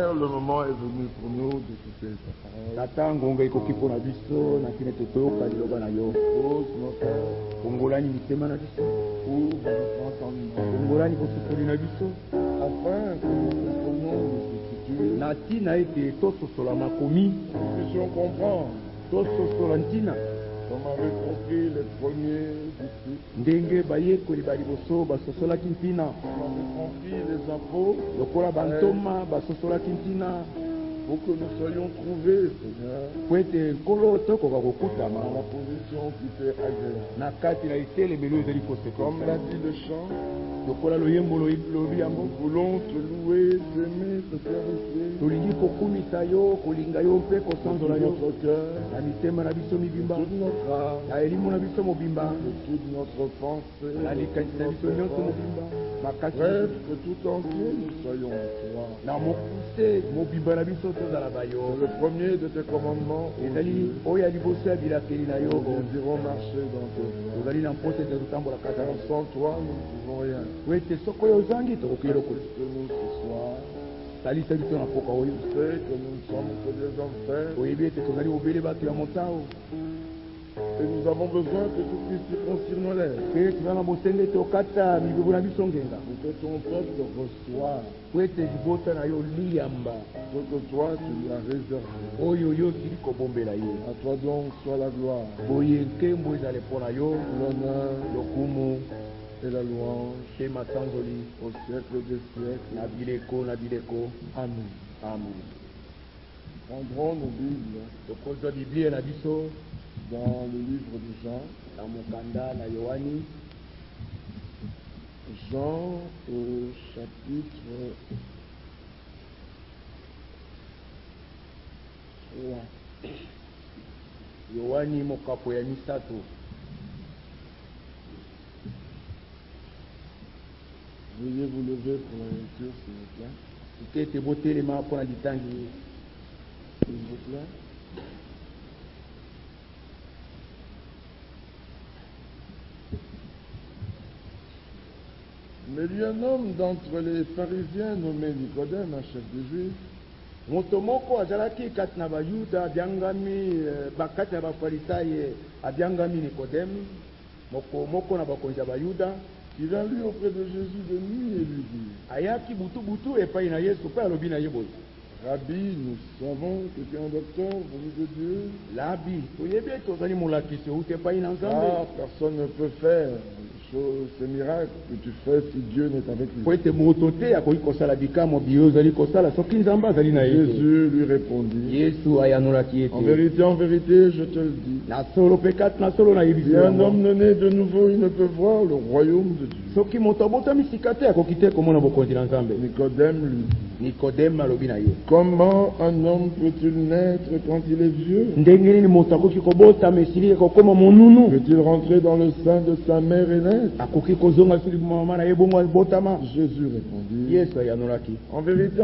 Le moment est venu pour nous d'écouter ta parole. Tatangonga ikokipo na biso na kine totoka liloba na yo. Pose nos cœurs Kongolani mitema na biso. pour notre entendement, Kongolani kosukuli na biso. afin que nous comprenions les Écritures, Na tina ete tososola makomi. nous puissions comprendre, Tososola ntina. comme avaient compris les premiers disciples, Ndenge bayekoli baliboso basosolaki ntina. comme avaient compris les apôtres, Lokola bantoma basosolaki ntina. pour que nous soyons trouvés, Seigneur, Po ete nkolo tokoka dans kokutama la position qui t'est agréable. na kati na etelemelo ezali Comme l'a kosekesa. dit le chant, Lokola loyembo lobi yango. nous voulons te louer, t'aimer, te caresser, Tolingi kokumisa yo, kolinga yo mpe de kosanzola tout yo. notre cœur, Na mitema na biso de mibimba. toute notre âme, Na elimu na biso mobimba. de toute notre pensée, Na de likanisi na toute biso notre nyonso force. mobimba. Makasi Bref, que tout entier nous soyons toi. na mokuse mobimba na biso tozala bayo. C'est le premier de tes commandements, ô Ezali Dieu. oyo ya liboso ya bilakeli na yo. Nous désirons marcher dans tes voies. Tozali na mposa ete totambola kaka Car na sans toi, nous ne pouvons rien. po ete soki oyo ozangi tokoki eloko. Assiste-nous ce soir. Salisa biso na mpoka oyo. Tu sais que nous ne sommes que des enfers Oyebi ete tozali obele bato ya motao. et nous avons besoin que tu puisses circoncire nos lèvres. Mpe toza na bosenga ete okata mibubu na biso ngenga. Pour que ton peuple reçoive Po ete libota na yo liyamba ce que toi tu lui as réservé. oyo yo osili kobombela ye. À toi donc soit la gloire, boye nkembo ezali mpo na yo. l'honneur lokumu et la louange mpe matanzoli au siècle des siècles. na bileko na bileko. Amen. Amen. Prendrons nos Bibles tokozwa biblia na biso dans le livre de Jean. na mokanda na yohani. Jean au chapitre 3. yohani mokapo ya misato. Veuillez vous lever pour la lecture, s'il vous plaît. sike ete botelema mpo na litangi. S'il vous plaît. Mais il y a un homme d'entre les pharisiens nommé Nicodème, un chef des Juifs, moto moko azalaki kati na bayuda abyangami bakati na bafarisaye abyangami nikodeme moko na bakonzi ya bayuda. qui vint lui auprès de Jésus de nuit et lui dit, ayaki butu epai na yesu mpe alobi na ye boye: Rabbi, nous savons que tu es un docteur venu de Dieu, labi, toyebi ete ozali molakisi outi epai na car nzambe. personne ne peut faire ces miracles que tu fais si Dieu n'est avec Po lui. ete moto te akoki kosala bikamwa biyo ozali kosala soki nzambe azali na ye. Jésus lui répondit, yesu ayanolaki en ete: vérité, je te le dis, na solo mpe kati na solo nayebisi si un yango, homme ne naît de nouveau, il ne peut voir le royaume de Dieu. soki moto abotami sika te akoki te komona bokonzi na nzambe. Nicodème lui dit, nikodeme alobi na ye: comment un homme peut-il naître quand il est vieux? ndenge nini moto akoki kobotama esili kokoma monunu? Peut-il rentrer dans le sein de sa mère et naître? akoki kozonga sili mama na ye bongo abotama? Jésus répondit, yesu ayanolaki: en vérité,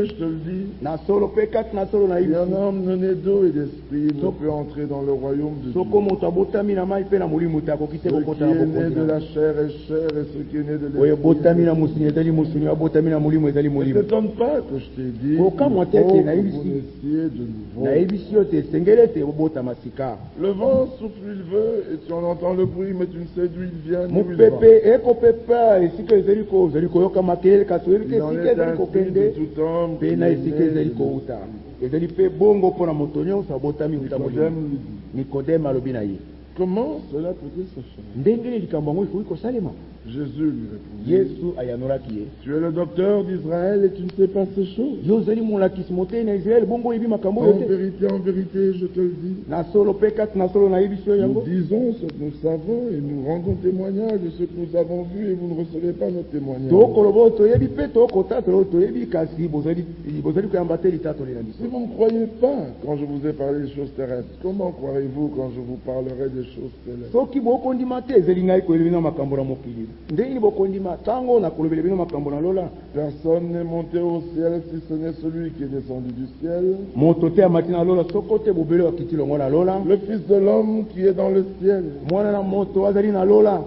je te le dis, na solo mpe kati na solo si un nayebisi, homme ne naît d'eau et d'esprit, il ne peut entrer dans le royaume de Dieu. soko moto abotami na mai mpe na molimo te akoki te Ce qui kokota na est né bokonzi de na la chair est chair, et ce qui est né de oyo ebotami na l'esprit. mosuni ezali mosuni, oyo abotami na molimo ezali Ne molimo. t'étonne pas que je t'ai dit, il Aucun faut mois que tête, vous naïbisi. naissiez de nouveau. nayebisi yo te esengeli ete obotama sika. Le vent souffle, il veut, et tu en entends le bruit, mais tu ne sais d'où il vient, ni où il mopepe va. ekopepa esika ozali koyoka makelele kasi oyebi te Il en esika est ezali ainsi de kokende tout homme qui mpe na est esika né ezali de kouta. l'esprit. ezali mpe bongo mpo na moto nyonso abotami uta molimo. Nicodème lui dit, nikodeme alobi na ye: comment cela peut-il se faire? ndenge nini likambo yango ekoki kosalema? Jésus lui répondit, yesu ayanolaki ye: tu es le docteur d'Israël et tu ne sais pas ces choses. yo ozali molakisi motei na israele bongo oyebi makambo oyo En te? vérité, je te le dis. na solo mpe kati na solo nayebisi yo Nous yango. disons ce que nous savons et nous rendons témoignage de ce que nous avons vu et vous ne recevez pas notre témoignage. tokoloba oyo toyebi mpe tokotatela oyo toyebi kasi bozali koyamba te litatoli na Si biso. vous ne croyez pas quand je vous ai parlé des choses terrestres, comment croirez-vous quand je vous parlerai des choses célestes? soki bokondima te ezali ngai koyeba bino makambo na mokili, ndenge nini bokondima ntango nakolobela bino makambo na lola? Personne n'est monté au ciel si ce n'est celui qui est descendu du ciel, moto te amati na lola soko te bobele wakiti longo na lola. le Fils de l'homme qui est dans le ciel. mwana na moto azali na lola.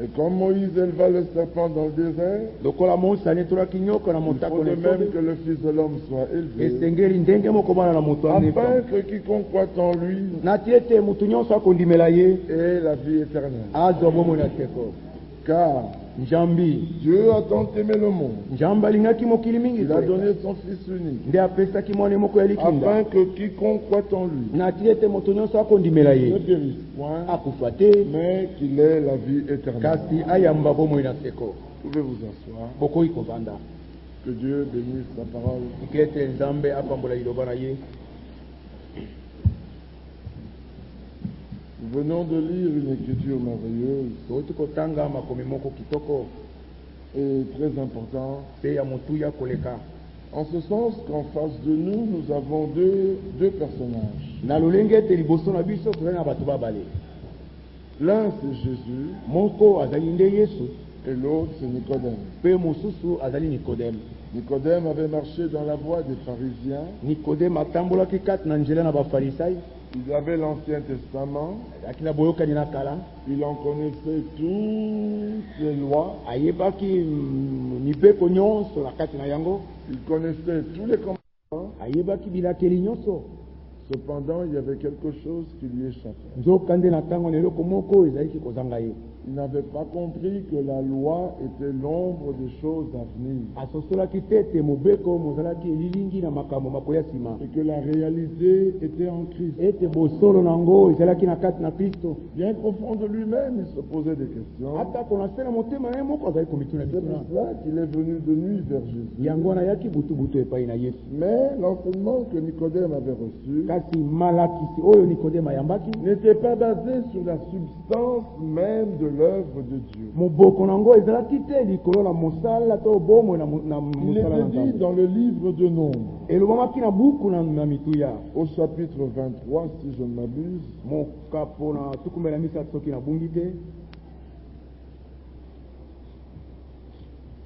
Et comme Moïse éleva le serpent dans le désert, lokola Mose anetelaki nyoka na il faut motako de na même esobe que le Fils de l'homme soit élevé, esengeli ndenge moko bana na moto afin anefa que quiconque croit en lui nati ete motu nyonso akondimela ye ait la vie éternelle. azwa bomoi na seko. Car Nzambi Dieu a tant aimé le monde, Nzambe alingaki mokili mingi il a koleka. donné son Fils unique, Nde apesaki mwana moko ya likinda afin que quiconque croit en lui nati ete moto nyonso akondimela ne ye périsse point, akufa te mais qu'il ait la vie éternelle. kasi ayamba bomoi na seko. Vous pouvez vous asseoir. bokoki kovanda. Que Dieu bénisse sa parole. Ike ete Nzambe apambola liloba na ye. Nous venons de lire une écriture merveilleuse Toyoti kotanga makomi moko kitoko et très importante, pe ya motuya koleka. en ce sens qu'en face de nous, nous avons deux personnages. Na lolenge ete liboso na biso tozali na bato babale. L'un, c'est Jésus, Moko azali nde Yesu et l'autre, c'est Nicodème. pe mosusu azali Nikodeme. Nicodème avait marché dans la voie des pharisiens. Nikodeme atambolaki kati na nzela na bafarisai. Il avait l'Ancien Testament. Azalaki na boyokani na kala. Il en connaissait toutes les lois. Ayebaki mibeko nyonso na kati na yango. Il connaissait tous les commandements. Ayebaki bilakeli nyonso. Cependant, il y avait quelque chose qui lui échappait. Nzokande na ntango na eloko moko ezalaki kozanga ye. Il n'avait pas compris que la loi était l'ombre des choses à venir. Asosolaki te ete mobeko mozalaki elilingi na makambo makoya nsima. Et que la réalité était en Christ. Ete bosolo nango ezalaki na kati na Kristo. Bien qu'au fond de lui-même, il se posait des questions. Atako na se na motema na ye moko azali komituna C'est mituna. pour cela qu'il est venu de nuit vers Jésus. Yango wana yaki butu epai na Yesu. Mais l'enseignement que Nicodème avait reçu Kasi malakisi oyo Nikodeme ayambaki n'était pas basé sur la substance même de l'œuvre de Dieu. moboko nango ezalaki te likolo na mosala to bomoi na Il mosala na était dit Nzambe. dans le livre de Nombres, Elobamaki na buku na mituya au chapitre 23, si je ne m'abuse, mokapo na tukumbela misato soki na bungi te.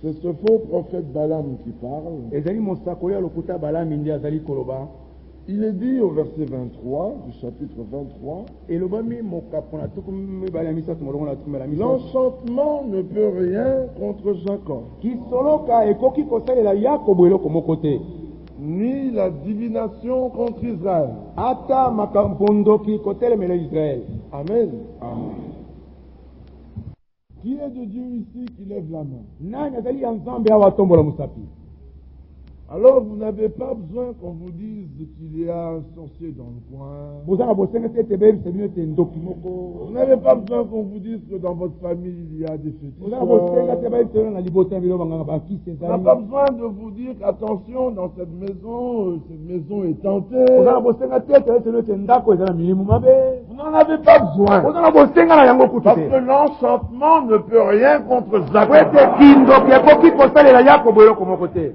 c'est ce faux prophète Balaam qui parle. Ezali mosakoli ya lokuta Balami nde azali koloba. Il est dit au verset 23 du chapitre 23, Elobami mokapo na tukumbela misato molongo na tukumbela misato. l'enchantement ne peut rien contre Jacob, Kisoloka ekoki kosalela Yakobo eloko moko te. ni la divination contre Israël. Ata makampondoki kotelemela Israël. Amen. Amen. Qui est de Dieu ici qui lève la main? Nani azali ya Nzambe awa tombola musapi? Alors vous n'avez pas besoin qu'on vous dise qu'il y a un sorcier dans le coin. Bozanga bosenga te ete bebi sebino te ndoki moko. Vous n'avez pas besoin qu'on vous dise que dans votre famille il y a des Bozanga bosenga te féticheurs. bebi sebino na libota bilo banganga bakisi On n'a ezali. pas besoin de vous dire qu'attention, dans cette maison est tentée. Bozanga bosenga te ete sebino te ndako ezala milimu mabe. Vous n'en avez pas besoin. Bozanga bosenga na yango kutu Parce te. que l'enchantement ne peut rien contre Po Jacob. ete kindoki ekoki kosalela Yakobo eloko moko te.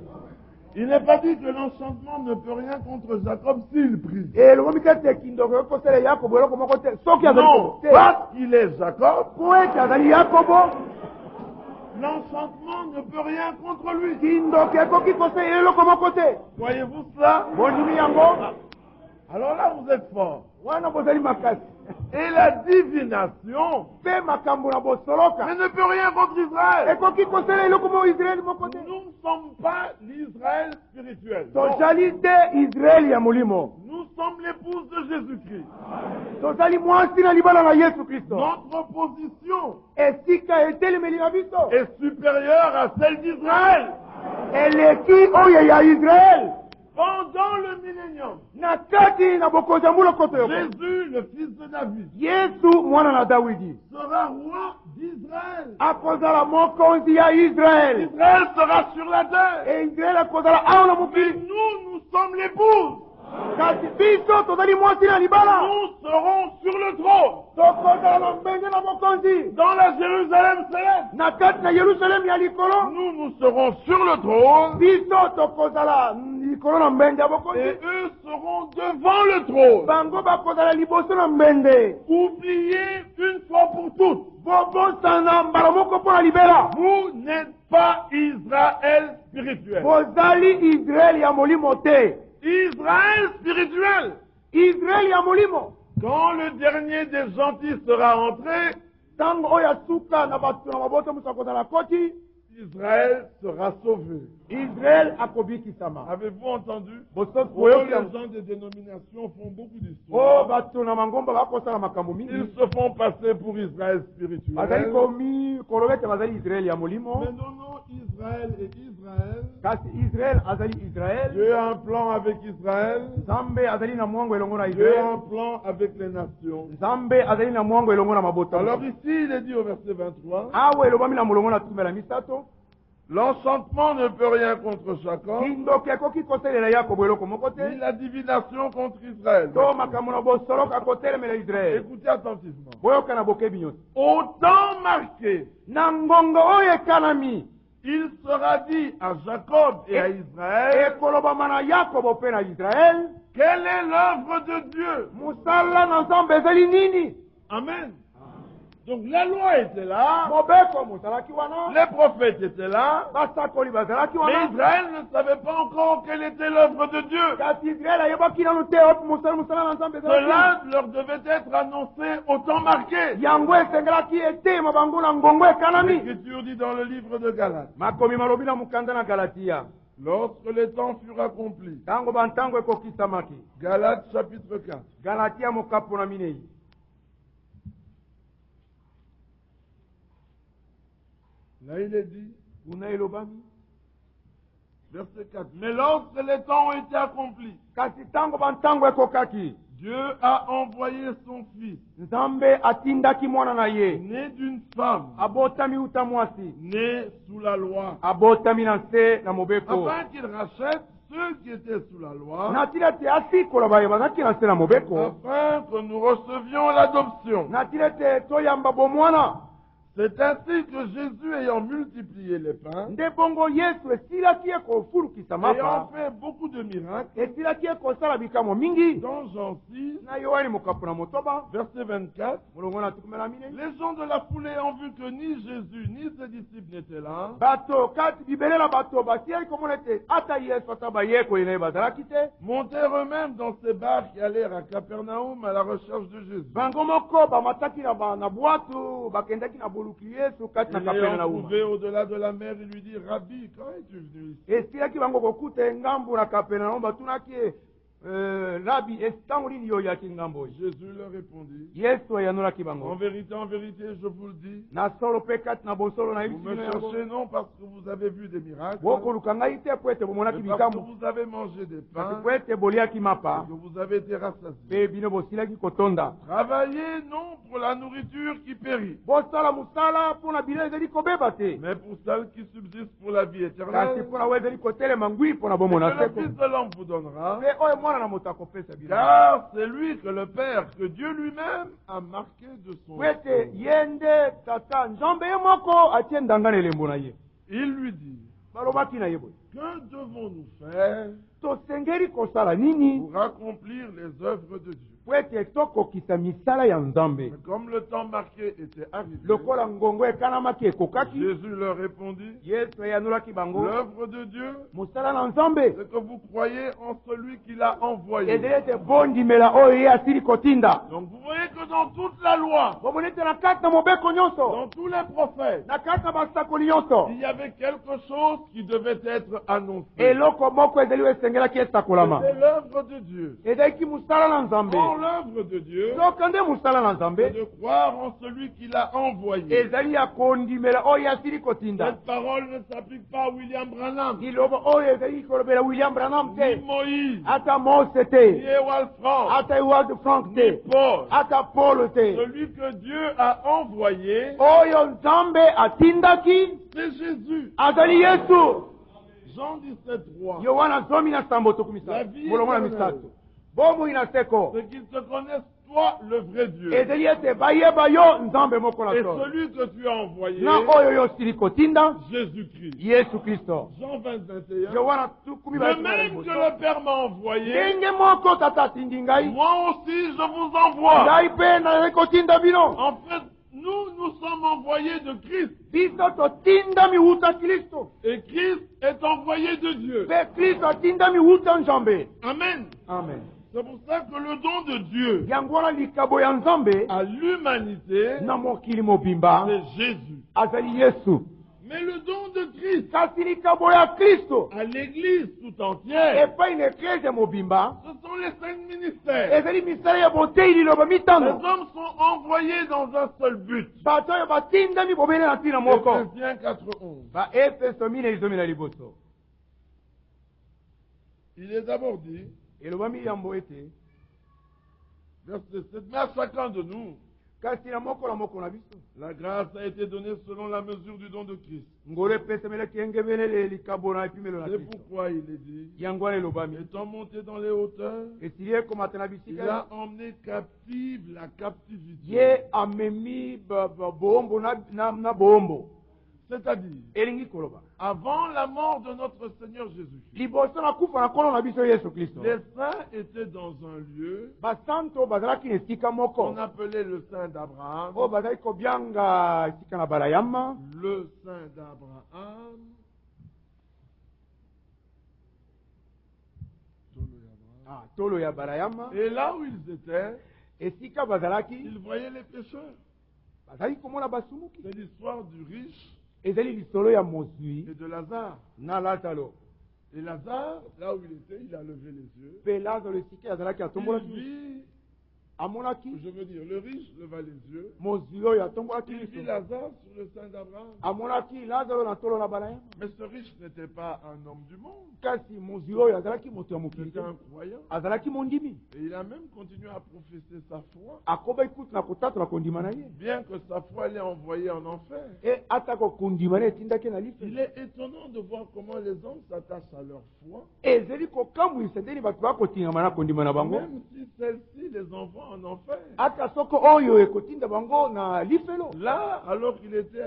Il n'est pas dit que l'enchantement ne peut rien contre Jacob s'il prie. Elobami te ete kindoki ekoki kosalela Yakobo eloko moko te. Soki azali Non, te. parce qu'il est Jacob, Po ete azali Yakobo, l'enchantement ne peut rien contre lui. kindoki ekoki kosalela eloko moko te. Voyez-vous cela? Bondimi yango, Alors là, vous êtes fort. wana bozali makasi. Et la divination Pe makambo na bosoloka. mais ne peut rien contre Israël. Ekoki kosalela eloko moko Israeli moko te. Nous ne sommes pas l'Israël spirituel. Non. Tozali te Israeli ya molimo. Nous sommes l'épouse de Jésus-Christ. Tozali mwasi na libala na Yesu Kristo. Notre position Esika etelemeli na biso. est supérieure à celle d'Israël. Eleki oyo ya Israel. Pendant le millénium, Na kati na bokonzi ya mbula koto yoko. Jésus, le fils de David, Yesu mwana na Dawidi. sera roi d'Israël. Akozala mokonzi ya Israel. Israël sera sur la terre. E Israel akozala awa na Et mokili. nous sommes l'épouse. Kasi biso tozali mwasi na libala. Nous serons sur le trône. Tokozala na mbenge na bokonzi. Dans la Jérusalem céleste. Na kati na Yerusalemu ya likolo. Nous serons sur le trône. Biso tokozala likolo na mbenge ya Et bokonzi. eux seront devant le trône. Bango bakozala liboso na mbende. Oubliez une fois pour toutes. Bobosana mbala moko mpo na libela. Vous n'êtes pas Israël spirituel. Bozali Israel ya molimo te. Israël spirituel. Israel ya molimo. Quand le dernier des gentils sera entré, tango oya suka na batu na maboto musakota na koti Israël sera sauvé. Israël akobikisama. Avez-vous entendu? Bosoki Oh, les oyoki gens des dénominations font beaucoup oh d'histoires. batu na mangomba bakosala makambo Ils mingi se font passer pour Israël spirituel. bazali komi kolobete bazali Israël ya molimo Mais non, Israël est Israël. kasi Israël azali Israël Dieu a un plan avec Israël. Nzambe azali na mwango elongo na Dieu a Israël un plan avec les nations. Nzambe azali na mwango elongo na maboto. Alors ici, il est dit au verset 23, awe elobami na molongo na tumela misato l'enchantement ne peut rien contre Jacob, kindoki ekoki kotelela yakobo eloko moko ni te la divination contre Israël. to makambo na bosoloka kotelemela Israël Écoutez attentivement. boyoka na bokebi nyonso Au temps marqué, na ngongo oyo ekanami il sera dit à Jacob et à Israël, ekolobama na yakobo mpe na Israël quelle est l'œuvre de Dieu? mosala na nzambe ezali nini. Amen. Donc la loi était là, mobeko mosalaki wana les prophètes étaient là, basakoli bazalaki mais wana Israël ne savait pas encore quelle était l'œuvre de Dieu. kasi Israël ayebaki nanu te mosala na nzambe ezalaki Cela leur devait être annoncé au temps marqué. yango esengelaki etema bango na ngongo ekanami. L'Écriture dit dans le livre de Galates, makomi malobi na mokanda na Galatia lorsque le temps fut accompli, ntango bantango ekokisamaki. Galates chapitre 4, Galatia mokapo na minei là il est dit, kuna elobami verset 4, mais lorsque les temps ont été accomplis, kasi ntango bantango ekokaki Dieu a envoyé son Fils, nzambe atindaki mwana na ye né d'une femme, abotami uta mwasi né sous la loi, abotami na nse na mobeko afin qu'il rachète ceux qui étaient sous la loi, na tina ete asikola baye bazalaki na nse na mobeko afin que nous recevions l'adoption. na tina ete toyamba bomwana. C'est ainsi que Jésus, ayant multiplié les pains, nde bongo yesu esilaki ekofulukisa ayant mapa fait beaucoup de miracles, esilaki ekosala bikambo mingi dans Jean 6, na yohani mokapo na motoba verset 24, molongo na tukumela minei les gens de la foule ayant vu que ni Jésus ni ses disciples n'étaient là, bato kati bibelela bato basieli komona ete ata yesu ata bayekoli na ye bazalaki te montèrent eux-mêmes dans ces barques et allèrent à Capernaum à la recherche de Jésus. bango moko bamataki na bwatu bakendaki na boluki yesu kati Et na l'ayant kapernauma trouvé au-delà de la mer, il lui dit, Rabbi, quand es-tu venu ici? esilaki bango kokuta ngambu na kapernauma batunaki rabi ntango nini yo oyaki ngambo oyo Jésus leur répondit, yesu ayanolaki en bango vérité, je vous le dis, na solo mpe kati na bosolo na vous me cherchez non parce que vous avez vu des miracles, bokoluka ngai te po ete bomonaki mais parce que bikambo vous avez mangé des kasi pains po ete boliaki et mapa que vous avez été rassasiés. mpe bino bosilaki kotonda. Travaillez non pour la nourriture qui périt, bosala mosala mpo na bilei ezali kobeba te mais pour celle qui subsiste pour la vie kasi éternelle, mpo na wo ezali kotelema ngwi mpo na et bomona que le seko Fils de l'homme vous donnera, mpe oyo mwana na moto akopesa bino car c'est lui que le Père, que Dieu lui-même a marqué de son po ete nom. ye nde tata nzambe ye moko atie ndanga na elembo na ye. Il lui dit, balobaki na ye boye que devons-nous faire tosengeli kosala nini pour accomplir les œuvres de Dieu? po ete tokokisa misala ya nzambe. Mais comme le temps marqué était arrivé, lokola ngongo ekanamaki ekokaki Jésus leur répondit, yesu eyanolaki bango l'œuvre de Dieu, mosala na nzambe c'est que vous croyez en celui qui l'a envoyé. ezali ete bondimela oyo ye asili kotinda. Donc vous voyez que dans toute la loi, bomoni ete na kati na mobeko nyonso dans tous les prophètes, na kati na basakoli nyonso il y avait quelque chose qui devait être annoncé. eloko moko ezali oyo esengelaki esakolama C'est l'œuvre de Dieu. ezalaki mosala na nzambe. Or, l'œuvre de Dieu, soka nde mosala na c'est nzambe de croire en celui qui l'a envoyé. ezali ya kondimela oyo asili kotinda. Cette parole ne s'applique pas à William Branham, liloba oyo ezali kolobela William Branham ni te Moïse, ata Mose ni te Ewald Frank, ata Ewald Frank ni te Paul. ata Paul te. Celui que Dieu a envoyé, oyo nzambe atindaki c'est Jésus. azali yesu. Jean 17, 3. yohana 10:3 tokumi La vie molongo na éternelle. misato bomoi na seko C'est qu'ils te connaissent, toi, le vrai Dieu. ezali ete bayeba yo nzambe moko na Et solo celui que tu as envoyé, na oyo yo osili kotinda Jésus-Christ. yesu kristo. Jean 20, 21. yohana De même que le Père m'a envoyé, ndenge moko tata atindi ngai moi aussi je vous envoie. ngai mpe nazali kotinda bino. En fait, nous sommes envoyés de Christ. biso totindami wuta kristo Et Christ est envoyé de Dieu. mpe kristo atindami wuta nzambe. Amen. amen. C'est pour ça que le don de Dieu yango wana likabo ya nzambe à l'humanité, na mokili mobimba c'est Jésus. azali yesu. Mais le don de Christ kasi likabo ya kristo à l'église tout entière, epai na eklezia mobimba ce sont les 5 ministères. ezali misala ya botei liloba Les mitano. hommes sont envoyés dans un seul but. bato oyo batindami bobele na ntina moko. Ephésiens 4:11. baefeso 4:11 Il est d'abord dit, elobami yambo ete verset 7, mais à chacun de nous, kasi na moko na biso la grâce a été donnée selon la mesure du don de Christ. ngolo epesamelaki engebelele likabo na epimelo na C'est kristo. pourquoi il est dit, yango wana elobami étant monté dans les hauteurs, esili ekomata na il bisika a emmené captive la captivité. ye amemi boombo na boombo. C'est-à-dire, elingi koloba avant la mort de notre Seigneur Jésus-Christ, liboso na kufa na nkolo na biso yesu kristo les saints étaient dans un lieu basanto bazalaki na esika moko qu'on appelait le Saint d'Abraham, oyo bazali kobyanga esika na balayama le Saint d'Abraham, tolo ya balayama. et là où ils étaient, esika bazalaki ils voyaient les pécheurs. bazali komona basumuki. C'est l'histoire du riche ezali lisolo ya mozwi et de Lazare. na lazaro. Et Lazare, là où il était, il a levé les yeux. mpe lazaro esika azalaki Il atombolaki vit, amonaki je veux dire, le riche leva les yeux. mozwi oyo atombolaki Il vit liso Lazare sur le sein d'Abraham. amonaki lazaro na tolo na balayama. Mais ce riche n'était pas un homme du monde, kasi mozwi oyo azalaki moto ya mokili c'était te. un croyant. azalaki mondimi Et il a même continué à professer sa foi, akobaki kutu na kotatola kondima na ye bien que sa foi l'ait envoyé en enfer. e ata kokondima na etindaki na Il life. est étonnant de voir comment les hommes s'attachent à leur foi, ezali kokambwisa ndeni bato bakotingama na kondima na bango même si celle-ci les envoie en enfer. ata soko oyo ekotinda bango na lifelo. Là, alors qu'il était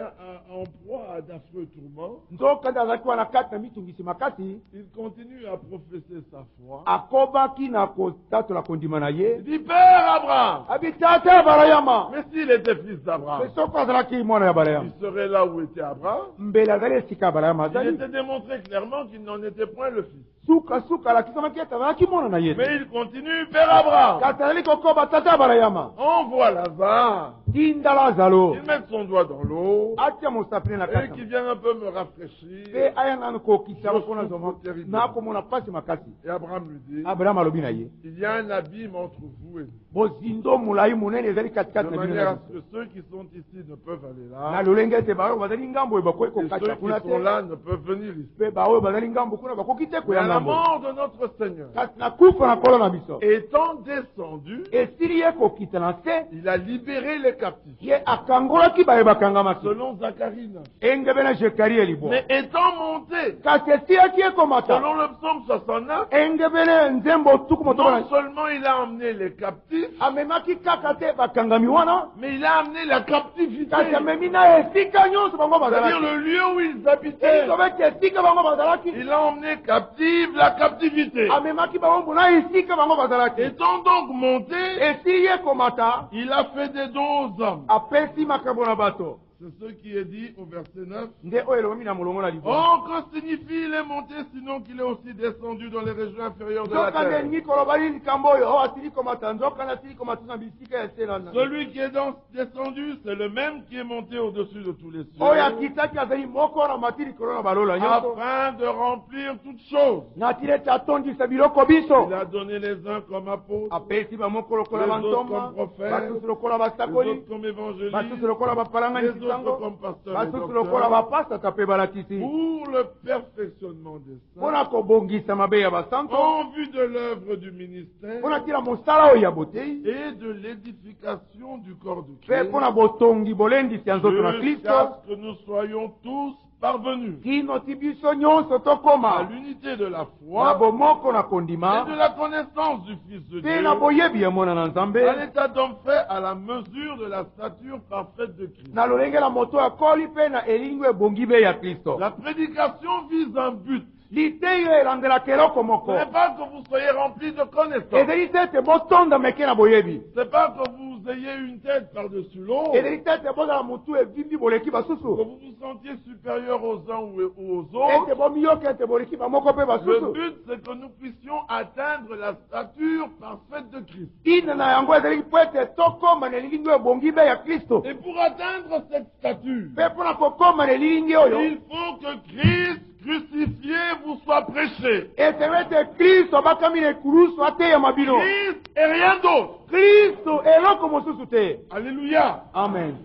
en proie à d'affreux tourments, nzokanda azalaki wana kati na mitungisi makasi il continue à professer sa foi. akobaki na kotatola kondima na Il ye dit, Père Abraham, abi tata ya balayama. mais s'il était fils d'Abraham, pe soko azalaki mwana ya balayama il serait là où était Abraham. mbele azali esika ya balayama Il azali était démontré clairement qu'il n'en était point le fils. sukasuka alakisamaki ete azalaki mwana na ye Mais te. il continue, Père Abraham, kasi azali kokoba tata ya balayama envoie Lazare, tinda lazaro qu'il mette son doigt dans l'eau atia mosapeli na et kati qu'il vienne un peu me rafraîchir. mpe aya nanu kokisa mpona zoma nakomona pasi makasi. Et Abraham lui dit, abraham alobi na ye il y a un abîme entre vous et nous, bozindo molai monene ezali de katikati na bino manière na à biso. ce que ceux qui sont ici ne peuvent aller na là, lolenge ete baoyo bazali ngambo oyo bakoki et kokata ceux kuna qui sont te là ne peuvent venir ici. mpe baoyo bazali ngambo kuna bakoki te Mais à koya la ngambo. mort de notre Seigneur, kasi na kufa na nkolo na biso étant descendu, esili ye kokita na se il a libéré les captifs, ye akangolaki baye bakangamaki selon Zacharie 9. engebe na zekari elibwa. Mais étant monté, kasi esilaki ye komata selon le psaume 69, engebe na nzembo tuku motoba non na seulement il a emmené les captifs, amemaki kaka te bakangami wana mais il a amené la captivité, kasi amemi na esika nyonso bango c'est-à-dire bazalaki le lieu où ils habitaient. elizobeti esika bango bazalaki Il a emmené captive la captivité. amemaki bango na esika bango bazalaki. Étant donc monté, esili ye komata il a fait des dons aux hommes. apesi makambo na bato. C'est ce qui est dit au verset 9. nde oyo elobomi na molongo na libwa. Oh, que signifie il est monté, sinon qu'il est aussi descendu dans les régions inférieures de la nzokande terre. elingi kolobali likambo oyo oyo asili komata nzokande asili komata na bisika ya se na Celui qui est descendu, c'est le même qui est monté au-dessus de tous les oyo cieux, akitaki azali moko na mati likolo na balola nyonso afin de remplir toutes choses. na tili ete atondisa biloko biso. Il a donné les uns comme apôtres, apesi bamoko lokola les autres bantoma comme prophètes, basusu lokola les basakoli autres comme évangélistes, basusu lokola bapalangani les autres kisango comme pasteurs et basusu lokola docteurs, bapasata mpe balakisi pour le perfectionnement des saints, mpona kobongisa mabe ya basanto en vue de l'œuvre du ministère mpona tila mosala oyo ya botei et de l'édification du corps de mpe Christ, mpona botongi bolendisi ya nzoto na kristo jusqu'à ce que nous soyons tous parvenus kino ti biso nyonso à tokóma l'unité de la na foi bomoko na et kondima de la connaissance du Fils de mpe na Dieu, boyebi ya mwana na nzambe à l'état d'homme fait à la mesure de la stature parfaite de Christ. na lolenge na moto akoli mpe na elingo ebongi be ya kristo. La prédication vise un but. liteyo elandelaka eloko Ce moko n'est pas que vous soyez remplis de connaissances. ezali te ete botonda meke na boyebi Ce n'est pas que vous ayez une tête par-dessus l'autre, ezali tete bozala motu evimbi boleki que basusu vous vous sentiez supérieur aux uns ou aux autres. ete bomiyoka ete boleki bamoko mpe Le basusu but, c'est que nous puissions atteindre la stature parfaite de Christ. ina na yango ezali po ete tokóma na elingi ndio ebongi be ya kristo Et pour atteindre cette stature, mpe mpona kokóma na elingi oyo il faut que Christ crucifié vous soit prêché. esengeli ete kristo bakami na ekulusu ateyama bino Christ et rien d'autre. kristo eloko mosusu te Alléluia. amen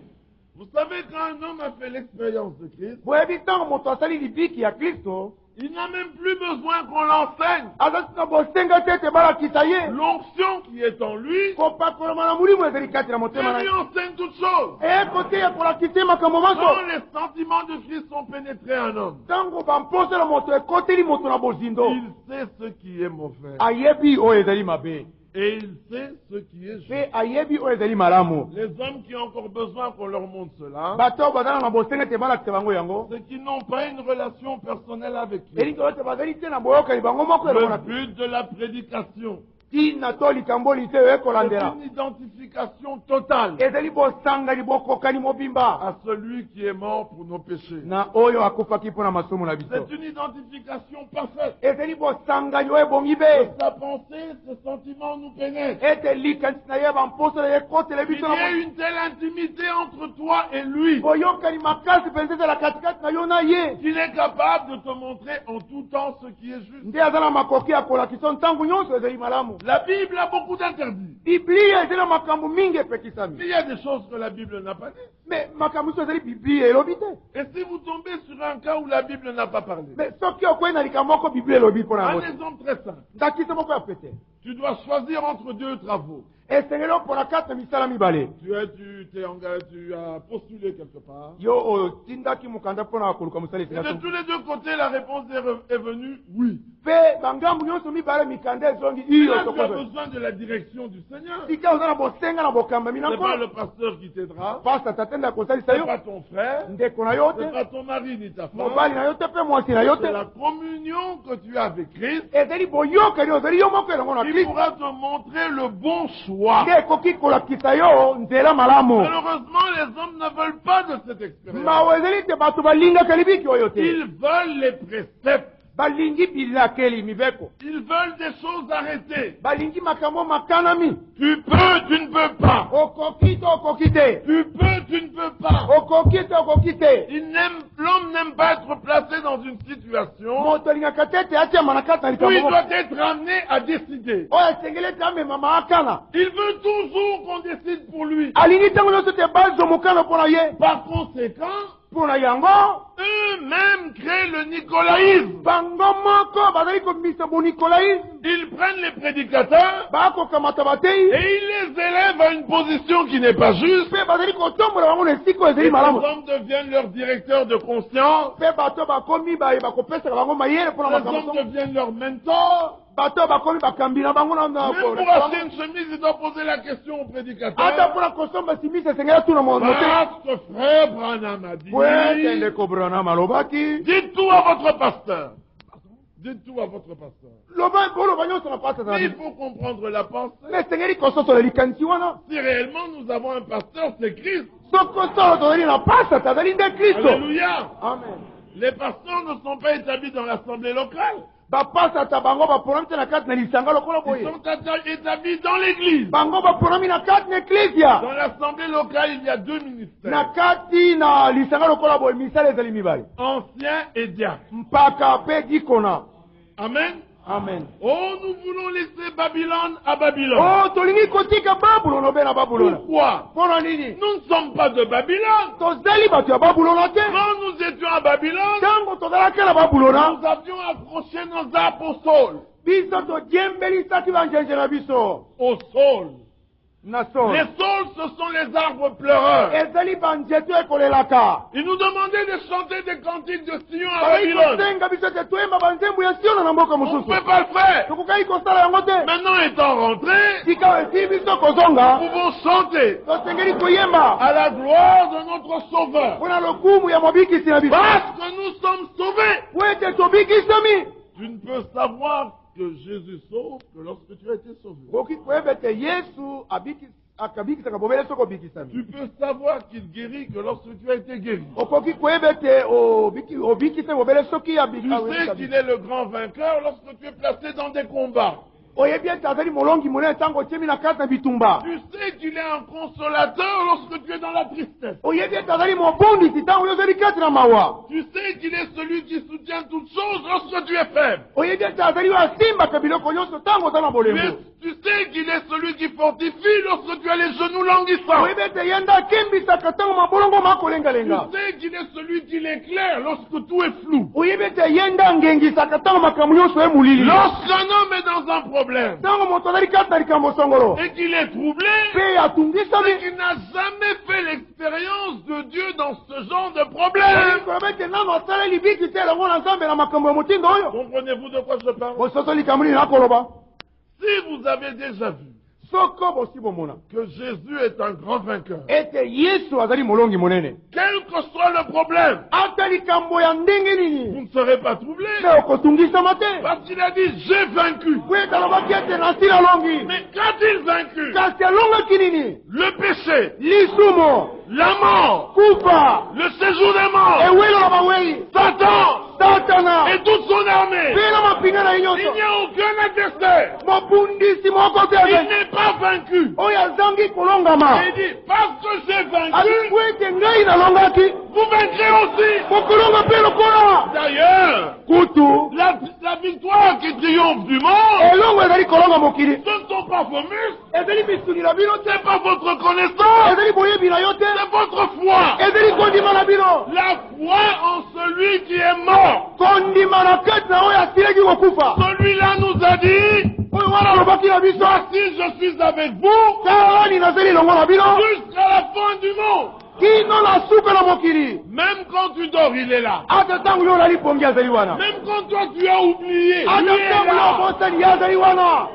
Vous savez, quand un homme a fait l'expérience de Christ, boyebi ntango moto asali libiki ya kristo il n'a même plus besoin qu'on l'enseigne. azali na bosenga te ete balakisa ye L'onction qui est en lui, kopakolama na molimo ezali kati na il motema na lui ye enseigne toutes choses. ekoteya kolakisa ye makambo Quand maso les sentiments de Christ sont pénétrés un homme, ntango bamposela moto ekoteli moto na bozindo il sait ce qui est mauvais. ayebi oyo ezali mabe Et il sait ce qui est juste. mpe ayebi oyo ezali malamu Les hommes qui ont encore besoin qu'on leur montre cela, bato oyo bazala na bosenga ete balakisa bango yango c'est qu'ils n'ont pas une relation personnelle avec Christ. elingi oyo ete bazali te na boyokani bango moko elongo Le na but de la prédication, ntina to likamboli te oyo c'est ekolandela une identification totale ezali bosangani bokokani mobimba à celui qui est mort pour nos péchés. na oyo akufaki mpo na masumu na biso C'est une identification parfaite. ezali bosangani oyo ebongi be Sa pensée, ses sentiments nous pénètrent. ete likanisi na ye bamposela ye ekotela Il y biso na a une telle intimité entre toi et lui boyokani makasi mpenza ezala katikati na yo na ye qu'il est capable de te montrer en tout temps ce qui est juste. nde aza na makoki ya kolakisa ntango nyonso ezali malamu La Bible a beaucoup d'interdits. biblia ezali na makambo mingi epekisami Mais il y a des choses que la Bible n'a pas dit. me makambo nyonso ezali biblia elobi te Et si vous tombez sur un cas où la Bible n'a pas parlé, me soki okwei na likambo moko biblia elobi mpo na un yango te exemple très simple. ndakisa moko ya pete Tu dois choisir entre deux travaux. esengeli opona kati na misala mibale Tu t'es engagé, tu as postulé quelque part. yo otindaki mokanda mpona koluka mosala Et de esika tous les deux côtés, la réponse est venue oui. mpe bangambu nyonso mibale mikanda ezongi Et iyo là, tu as tokozwa besoin de la direction du Seigneur. sika oza na bosenga na bokambami na Ce n'est pas nkolo le pasteur qui t'aidera. pasta tatenda kosalisa Ce n'est yo pas ton frère. ndeko na yo Ce n'est te pas ton mari ni ta femme. mobali na yo te mpe mwasi na yo C'est te la communion que tu as avec Christ ezali boyokani ozali yo moko elongo na qui kristo pourra te montrer le bon choix. nde ekoki kolakisa yo nzela malamu Malheureusement, les hommes ne veulent pas de cette expérience. mawa ezali te bato balingaka libiki oyo te Ils veulent les préceptes. balingi bilakeli mibeko Ils veulent des choses arrêtées. balingi makambo makanami Tu peux, tu ne peux pas. okoki te okoki te Tu peux, tu ne peux pas. okoki te okoki te L'homme n'aime pas être placé dans une situation moto alingaka te ete atiama na kati na où likambo il moko doit être amené à décider. oyo esengeli ete amemama akana Il veut toujours qu'on décide pour lui. alingi ntango nyonso te bazwa mokano mpo na ye Par conséquent, mpo na yango eux-mêmes créent le nicolaïsme. bango moko bazali komisa bonikolaisme Ils prennent les prédicateurs bakokamata et batei ils les élèvent à une position qui n'est pas juste. mpe bazali kotombola bango na esika oyo Et ezali les malamu hommes deviennent leur directeur de conscience. mpe bato bakomi bakopesaka bango mayele mpo na Les hommes makambo deviennent leur mentor. bato bakomi bakambi na bango Même pour acheter une chemise, il doit poser la question au ata prédicateur. mpona kosomba simisi esengeli atuna motema Parce que frère Branham a dit. wete ndeko branam alobaki Dites tout à votre pasteur. Dites tout à votre pasteur. boloba nyonso na pasa Mais il faut comprendre la pensée. me esengeli kososola likanisi wana Si réellement nous avons un pasteur, c'est Christ. sokosolo tozali na pasa tazali nde kristo Alléluia. amen Les pasteurs ne sont pas établis dans l'assemblée locale. bapasata bango baponami te na kati na lisanga lokola Ils boye sont établis dans l'église. bango baponami na kati na eklezia Dans l'assemblée locale, il y a deux na ministères. kati na lisanga lokola boye misala ezali mibale Ancien et diacre. mpaka mpe dikona Amen. amen Oh, nous voulons laisser Babylone à Babylone. o tolingi kotika babulona obe na babulona Pourquoi? mpo na nini Nous ne sommes pas de Babylone. tozali bato ya babulona te Quand nous étions à Babylone, ntango tozalaki na babulona nous avions accroché nos apôtres biso todiembelisaki banjenje na biso au sol. na solo Les saules, ce sont les arbres pleureurs. ezali banzeto ekolelaka Ils nous demandaient de chanter des cantiques de Sion à bazali Babylone. kosenga biso ete toyemba banzembo ya siona na mboka On ne mosusu peut pas le faire. tokokaki kosala yango te Maintenant étant rentrés, tika esili biso nous kozonga pouvons chanter tosengeli koyemba à la gloire de notre Sauveur. mpona lokumu ya mobikisi na biso Parce que nous sommes sauvés. po ete tobikisami Tu ne peux savoir que Jésus sauve que lorsque tu as été sauvé. okoki koyeba ete yesu akabikisaka bobele soko bikisami. Tu peux savoir qu'il guérit que lorsque tu as été guéri. Okoki koyeba ete obikise bobele soki ya Tu sais qu'il est le grand vainqueur lorsque tu es placé dans des combats. oyebi ete azali molongi monene ntango otiemi na kati na bitumba. Tu sais qu'il est un consolateur lorsque tu es dans la tristesse. oyebi ete azali mobondisi ntango yo ozali kati na mawa. Tu sais qu'il est celui qui soutient toutes choses lorsque tu es faible. oyebi ete azali oyo asimbaka biloko nyonso ntango oza na bolembo. Tu sais qu'il est celui qui fortifie lorsque tu as les genoux languissants. oyebi ete ye nde akimbisaka ntango mabolongo makolengalenga. Tu sais qu'il est celui qui l'éclaire lorsque tout est flou. oyebi ete ye nde angengisaka ntango makambo nyonso emolili. Lorsqu'un homme est dans un problème ntango moto azali kati na likambo songolo et qu'il est troublé, mpe atungisami, c'est qu'il n'a jamais fait l'expérience de Dieu dans ce genre de problème. koloba ete nano asaleli biki te elongo na nzambe na makambo ya motindo oyo. Comprenez-vous de quoi je parle? bososo likambo nini nakoloba. Si vous avez déjà vu soko bosi bomona que Jésus est un grand vainqueur, ete yesu azali molongi monene, quel que soit le problème, ata likambo ya ndenge vous nini ne serez pas troublé. mpe okotungisama te. Parce qu'il a dit, j'ai vaincu. po ete alobaki ete nasili alongi. Mais qu'a-t-il vaincu? kasi alongaki nini? Le péché, lisumo, la mort, kufa, le séjour des morts, ewelo na bawei, Satan satana et toute son armée. mpe na mapinga na ye Il nyonso. n'y a aucun adversaire. mobundisi moko te Il azali n'est pas vaincu. oyo azangi kolongama. Il dit, parce que j'ai vaincu, ali po ete ngai nalongaki vous vaincrez aussi. mokolonga mpe lokola. D'ailleurs, kutu la victoire qui triomphe du monde, elongo ezali kolonga mokili, ce ne sont pas vos muscles, ezali misuni na bino te, ce n'est pas votre connaissance, ezali boyebi na yo te, c'est votre foi. ezali kondima na bino. La foi en celui qui est mort. kondima na kati na oyo asilaki kokufa. Celui-là nous a dit, oyo wana alobaki na biso voici je suis avec vous talani nazali elongo na bino jusqu'à la fin du monde. kino na suka na mokili. Même quand tu dors, il est là. ata ntango yo olali pongi azali wana. Même quand toi tu as oublié, ata lui est ntango yo là. obosani ye azali wana.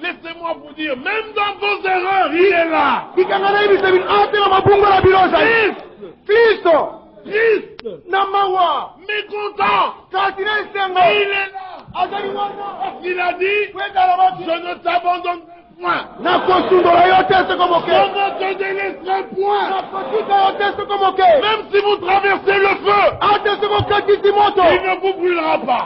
Laissez-moi vous dire, même dans vos erreurs, il est là. likanga nayebisa bino ate na mabungo na bino ozali. kristo Triste, na mawa mécontent, kasi na esengo il est là. azali wana. Parce qu'il a dit, po ete alobaki je ne t'abandonne point. nakosundola yo te soko Je moke, ne te délaisserai point. nakotika yo te soko moke, Même si vous traversez le feu, ate soko okatisi moto il ne vous brûlera pas.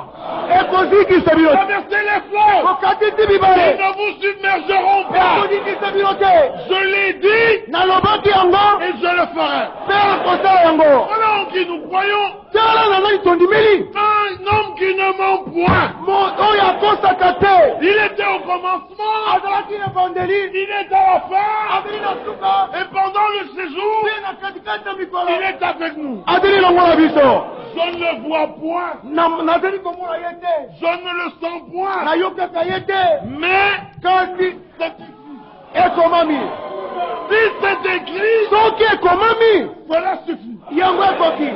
ekozikisa bino te, Traversez les fleuves, okatisi ils bibale ne vous submergeront pas. ekozikisa bino te. Je l'ai dit nalobaki yango et je le ferai. mpe akosala yango. Voilà en qui nous croyons. tala na ngai tondimeli Un homme qui ne ment point. oyo akosaka te, Il était au commencement, azalaki na bandeli, il est à la fin, azali na suka et pendant le séjour, mpe na katikati ya mikolo il est avec nous. azali elongo na biso. Je ne le vois point, nazali komona ye te, je ne le sens point, nayokaka ye te, mais kasi c'est- ekomami. si c'est écrit, soki ekomami cela suffit. yango ekoki.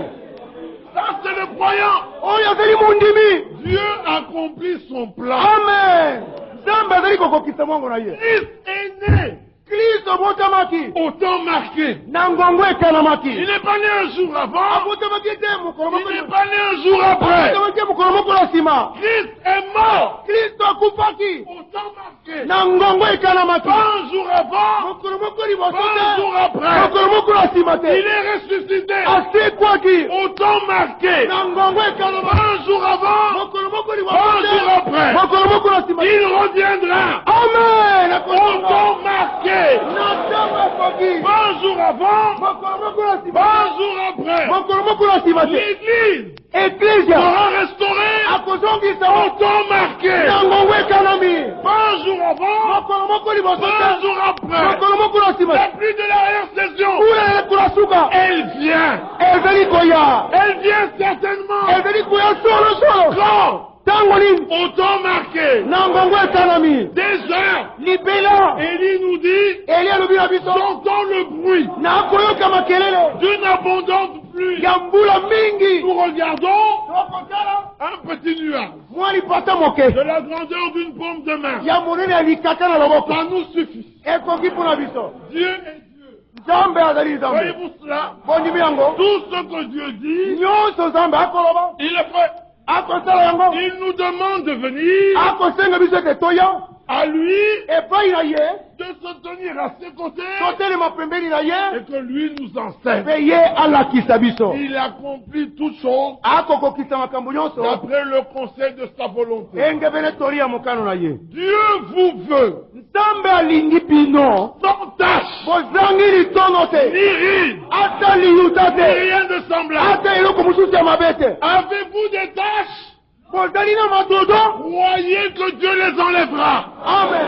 Ça, c'est le croyant. oyo azali mondimi. Dieu accomplit son plan. amen. nzambe azali kokokisa mwango na ye. Christ est né kristo abotamaki au temps marqué. na ngongo Il ekanamaki. n'est pas né un jour avant, abotamaki te mokolo moko, il n'est pas né un jour après. abotamaki te mokolo moko na nsima. Christ est mort kristo akufaki au temps marqué. na ngongo ekanamaki. Pas un jour avant, mokolo moko liboso pas un jour te, après. mokolo moko na nsima Il te, est ressuscité asekwaki au temps marqué. na ngongo Pas ekanamaki. un jour avant, mokolo moko pas liboso un jour te, après. mokolo moko na nsima te. Il reviendra amen. au akozonga temps marqué. na ntango ekoki. Pas un jour avant, mokolo moko na nsima pas te, un jour après. mokolo moko na nsima te. L'Église eklezia sera restaurée akozongisa au temps marqué. na ngongo ekanami. Pas un jour avant, mokolo moko liboso pas un te, jour après. mokolo moko na nsima La te. pluie de l'arrière-saison, kula elekula suka elle vient. ezali koya, Elle vient certainement. ezali koya solosolo. Quand? ntango nini? Au temps marqué. na ngongo ekanami. Déjà, libela Élie nous dit, eli alobi na biso j'entends le bruit nakoyoka makelele d'une abondante pluie. ya mbula mingi. Nous regardons tokotala un petit nuage mwa lipata moke de la grandeur d'une paume de main. ya monene ya likaka na loboko Ça nous suffit. ekoki mpo na biso. Dieu est Dieu. nzambe azali nzambe. Voyez-vous cela? bondimi yango Tout ce que Dieu dit, nyonso nzambe akoloba il le fait. akosala yango, Il nous demande de venir akosenga biso ete toya à lui epai na ye de se tenir à ses côtés totelema pembeni na ye et que lui nous enseigne. mpe ye alakisa biso Il accomplit toutes choses akokokisa makambo nyonso d'après le conseil de sa volonté. engebele tori ya mokano na ye Dieu vous veut nzambe alingi bino sans tâche, bozangi litono ni te ride, ata liyuta ni te rien de semblable. ata eloko mosusu ya mabe te Avez-vous des tâches? bozali na madodo Croyez que Dieu les enlèvera. amen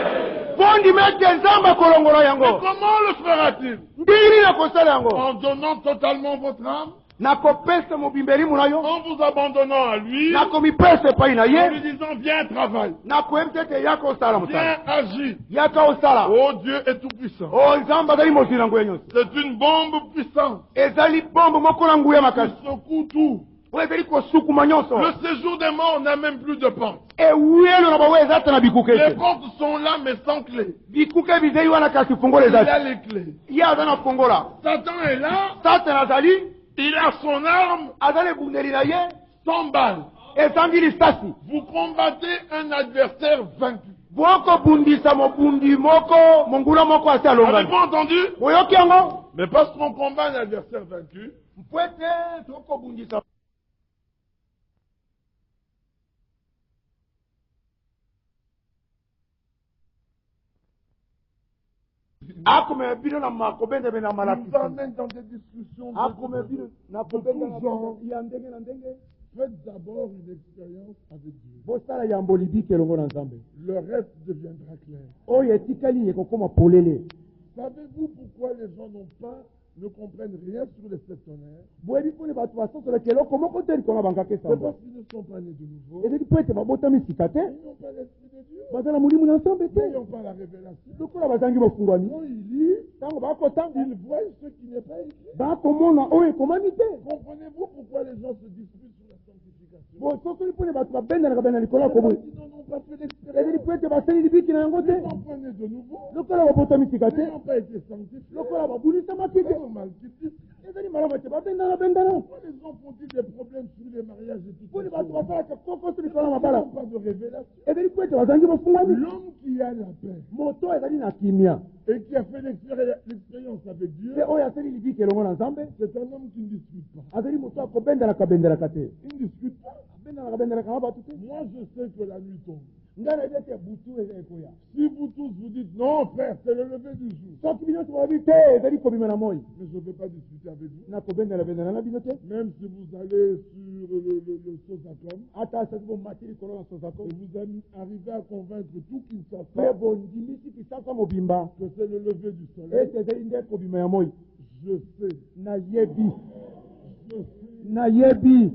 bondima ete nzambe akolongola Mais yango comment le fera-t-il? ndini na kosala yango En donnant totalement votre âme, nakopesa mobimba elimu na yo en vous abandonnant à lui, nakomipesa epai na en lui ye disant viens travaille, nakoyebisa ete yaka osala mosala viens agis. yaka osala Oh, Dieu est tout puissant. o nzambe azali mosi na nguya nyonso C'est une bombe puissante ezali bombo moko na nguya qui makasi secoue tout. oyo ezali kosukuma nyonso Le séjour des morts n'a même plus de porte. ewuyelo na bango eza ata na bikuke Les te portes sont là mais sans clé. bikuke bizali wana kasi fungola Il a eza les clés. ye aza na fungola Satan est là, satana azali il a son arme, azali ebundeli na ye 100 balles. ezangi lisasi Vous combattez un adversaire vaincu. bokobundisa mobundi moko monguna moko asi Avez-vous alongani pas entendu? oyoki yango Mais parce qu'on combat un adversaire vaincu, mpo ete tokobundisa akomema bino na makobendebe na il malakisi nous emmène dans des discussions akomema bino na kobenda ya ndenge na ndenge Faites d'abord une expérience avec Dieu. bosala yambo libiki elongo na nzambe Le reste deviendra clair. oyo etikali ekokoma polele Savez-vous pourquoi les gens ne comprennent rien sur les sept tonnerres? boyebi mpone bato basosolaka eloko moko te likolo na bankaka C'est esambo parce qu'ils ne sont pas nés de nouveau. ezali mpo ete babotami sika te Ils n'ont pas l'esprit de Dieu. baza na molimo na nzambe Ils te n'ont pas la révélation. lokola bazangi bafungwami Quand ils lisent, ntango bakotanga ils voient ce qui n'est pas écrit. bakomona oyo ekomami te Comprenez-vous pourquoi les gens se disputent sur la sanctification? bosokoli mpone bato babendanaka benda likolo ya koboye Ils n'en ont pas fait ezali l'expérience. mpo ete basali libiki na yango te Ils n'ont pas nés de nouveau. lokola babotami sika te Ils n'ont pas été sanctifiés. lokola babulisamaki te C'est normal qu'ils disent. ezali malamu ete babendana Pourquoi les gens font-ils des problèmes sur les mariages et tout mpone ça? bato basalaka kokoso likolo ya Ils mabala n'ont pas de révélation. ezali mpo ete bazangi bafungwami L'homme qui a la paix moto ezali na kimia et qui a fait l'expérience avec Dieu, te oyo asali libiki elongo na nzambe c'est un homme qui ne discute pas. azali moto akobendanaka bendelaka te Il ne discute pas. bendelaka na bato te Moi, je sais que la nuit tombe. ngai nayebi ete butu eza ekoya Si vous tous vous dites non, frère, c'est le lever du jour. soki bino nyonso balobi te ezali kobima na moi Mais je ne veux pas discuter avec vous. nakobendela na bino te Même si vous allez sur le Sosacom ata soki bomati likolo na sozako et vous arrivez à convaincre tout mpe Kinshasa bondimisi kisasa mobimba que c'est le lever du soleil, ete ezali nde kobima ya moi je sais. nayebi Je sais. nayebi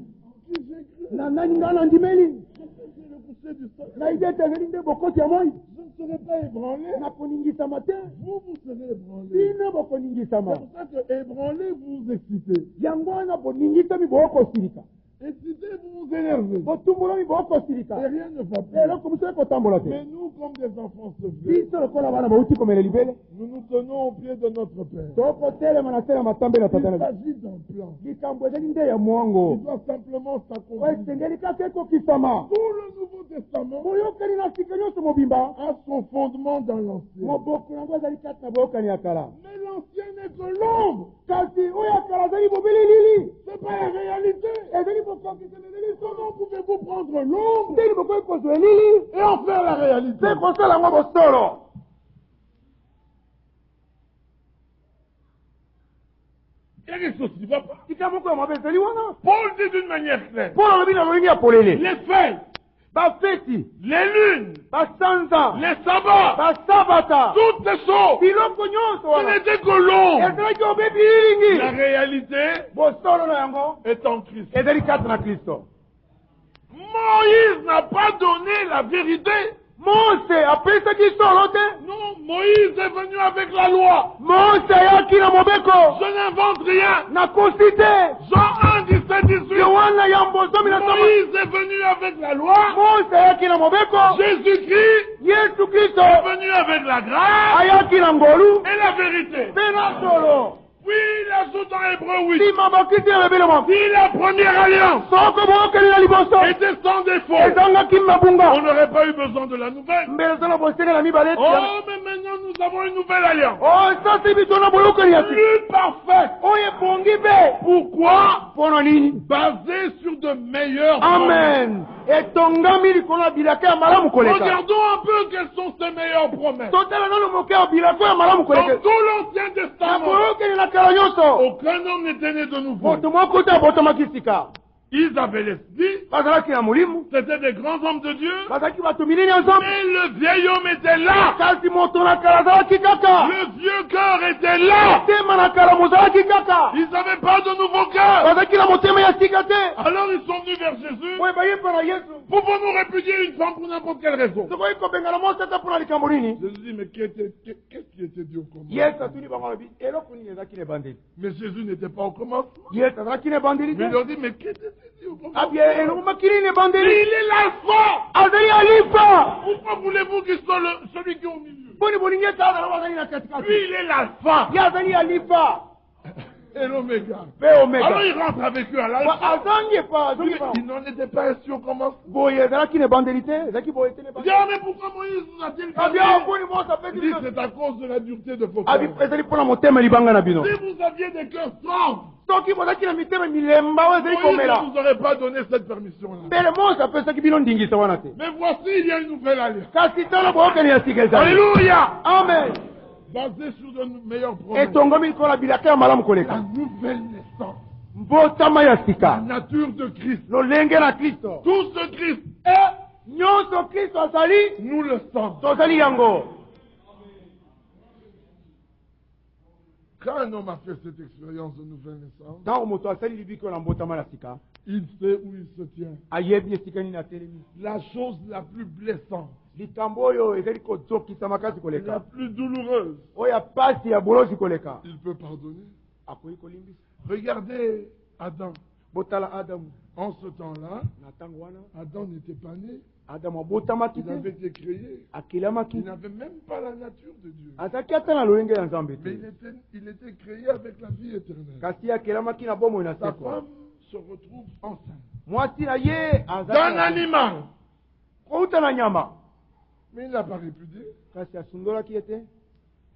Qui j'ai cru? na nani ngai nandimeli Je sais que c'est le coucher du soleil. nayebi ete ezali nde bokoti ya moi Je ne serai pas ébranlé. nakoningisama te Vous serez ébranlé. bino C'est bokoningisama pour ça que ébranlé, vous vous excitez. yango wana boningisami bokosilika Excité, vous vous énervez. botumbulami bokosilika Et rien ne va plus. eloko mosu ekotambola te Mais nous, comme des enfants sauvés, biso lokola bana bauti komela libele nous nous tenons au pied de notre Père. tokotelema na se ya matambe na Il tata na s'agit d'un plan. likambo ezali nde ya mwango Il doit simplement oyo s'accomplir. esengeli kaka ekokisama Tout le Nouveau Testament boyokani na sika nyonso mobimba a son fondement dans l'Ancien. moboko yango ezali kati na boyokani ya kala Mais l'Ancien n'est que l'ombre. kasi oyo ya kala ezali bobililili C'est pas la réalité. ezali bokokisana ezali Comment pouvez-vous prendre l'ombre ndeni bokoki kozwa elili et en faire la réalité? mpe kosala yango bosolo Il y a quelque chose qui ne va pas. tika moko ya mabe ezali wana Paul dit d'une manière claire. mpo na lobi na lolingi ya polele Les fêtes, bafeti les lunes, basanza les sabbats, basabata toutes ces choses, biloko nyonso ce wana n'était que l'ombre. ezalaki obebililingi La réalité bosolo na yango est en Christ. ezali kati na kristo Moïse n'a pas donné la vérité. mose apesaki solo te Non, Moïse est venu avec la loi. mose ayaki na mobeko Je n'invente rien. nakosi te Jean 1, 17, 18. yohana ya mbozomi na saba Moïse est venu avec la loi. mose ayaki na mobeko Jésus-Christ yesu kristo est venu avec la grâce ayaki na ngolu et la vérité. mpe na solo Puis il ajoute en hébreu 8. Si mabakiti ya bebele mwa. Si la première alliance Soko bookeli na liboso. était sans défaut, Ezangaki mabunga. on n'aurait pas eu besoin de la nouvelle. Mbele zana bosenga na mibale. Oh, mais maintenant nous avons une nouvelle alliance. Oh, ça c'est bitona boyokeli ya si. Plus parfaite. Oye bongi be. Pourquoi? Pono nini? Basée sur de meilleures promesses. Amen. Etongami likolo ya bilaka ya malamu koleka. Regardons un peu quelles sont ces meilleures promesses. Totala nano moke ya bilaka ya malamu Dans koleka. tout l'Ancien Na Testament, boyokeli na kala nyonso. aucun homme n'était né de nouveau. Moto moko te abotomaki sika. Ils avaient l'esprit, Bazalaki na molimo. c'était des grands hommes de Dieu, Bazalaki bato minene ensemble. mais le vieil homme était là. Kasi moto na kala azalaki kaka. Le vieux cœur était là. Motema na kala mozalaki kaka. Ils n'avaient pas de nouveau cœur. Bazalaki na motema ya sika te. Alors ils sont venus vers Jésus. Oye bayepa na Yesu. Pouvons-nous répudier une femme pour n'importe quelle raison? Sokoyi kobengana mwasi ata mpona likambo nini? Jésus dit, mais qu'est-ce qui était dit au commencement? Yesu atuni bango alobi eloko nini ezalaki na ebandeli. Mais Jésus n'était pas au commencement. Yesu azalaki na ebandeli Mais il te. leur dit, mais qu'est-ce qui était dit au commencement? Abi eloko makili na Mais ebandeli. il est l'alpha. Azali alifa. Pourquoi voulez-vous qu'il soit celui qui est au milieu? Boni bolingi ete azala bazali na katikati. Lui, il est l'alpha Ye azali alifa. et l'oméga. Pe omega. Alors il rentre avec eux à l'alpha. Azangi epa Oui, azongi pa. il n'en était pas ainsi au commencement. Boye ezalaki na ebandeli te. Ezalaki boye te na Il dit, ebandeli. ah, mais pourquoi Moïse nous a-t-il Abi permis? awa boni mwasi Il dit, apesi. c'est à cause de la dureté de vos Abi cœurs. ezali mpona motema libanga na bino. Si vous aviez des cœurs francs, Soki bozalaki na mitema milemba oyo ezali Moïse ne komela. vous aurait pas donné cette permission-là. Mbele Mose apesaki bino ndingisa wana te. Mais voici, il y a une nouvelle alliance. Kasi tala boyokani ya sika ezali. Alléluia! Amen. Basée sur de meilleures promesses. Etongomi likola bilaka ya malamu La koleka. nouvelle naissance. Mbotama ya La sika. nature de Christ. Lolenge na Kristo. Tout ce Christ, Nyonso Kristo azali. nous le sommes. Tozali yango. Quand un homme a fait cette expérience de nouvelle naissance, Ntango moto asali libiki na mbotama na sika. il sait où il se tient. Ayebi esika nini atelemi. La chose la plus blessante, Likambo oyo ezali kozokisa makasi la koleka. plus douloureuse, Oyo ya pasi ya bolozi koleka. il peut pardonner. Akoyi kolimbisa. Regardez Adam. Botala Adamu. En ce temps-là, Na ntango wana Adam n'était pas né. Adamu abotamaki Il avait te. été créé. Akilamaki. Il n'avait même pas la nature de Dieu. Azalaki ata na lolenge ya Nzambe Mais te. il était créé avec la vie éternelle. Kasi akilamaki na bomoi na Sa seko. femme se retrouve enceinte Mwasi na ye d'un azali animal. kouta na nyama. Mais il n'a pas répudié. Kasi asundolaki ye te.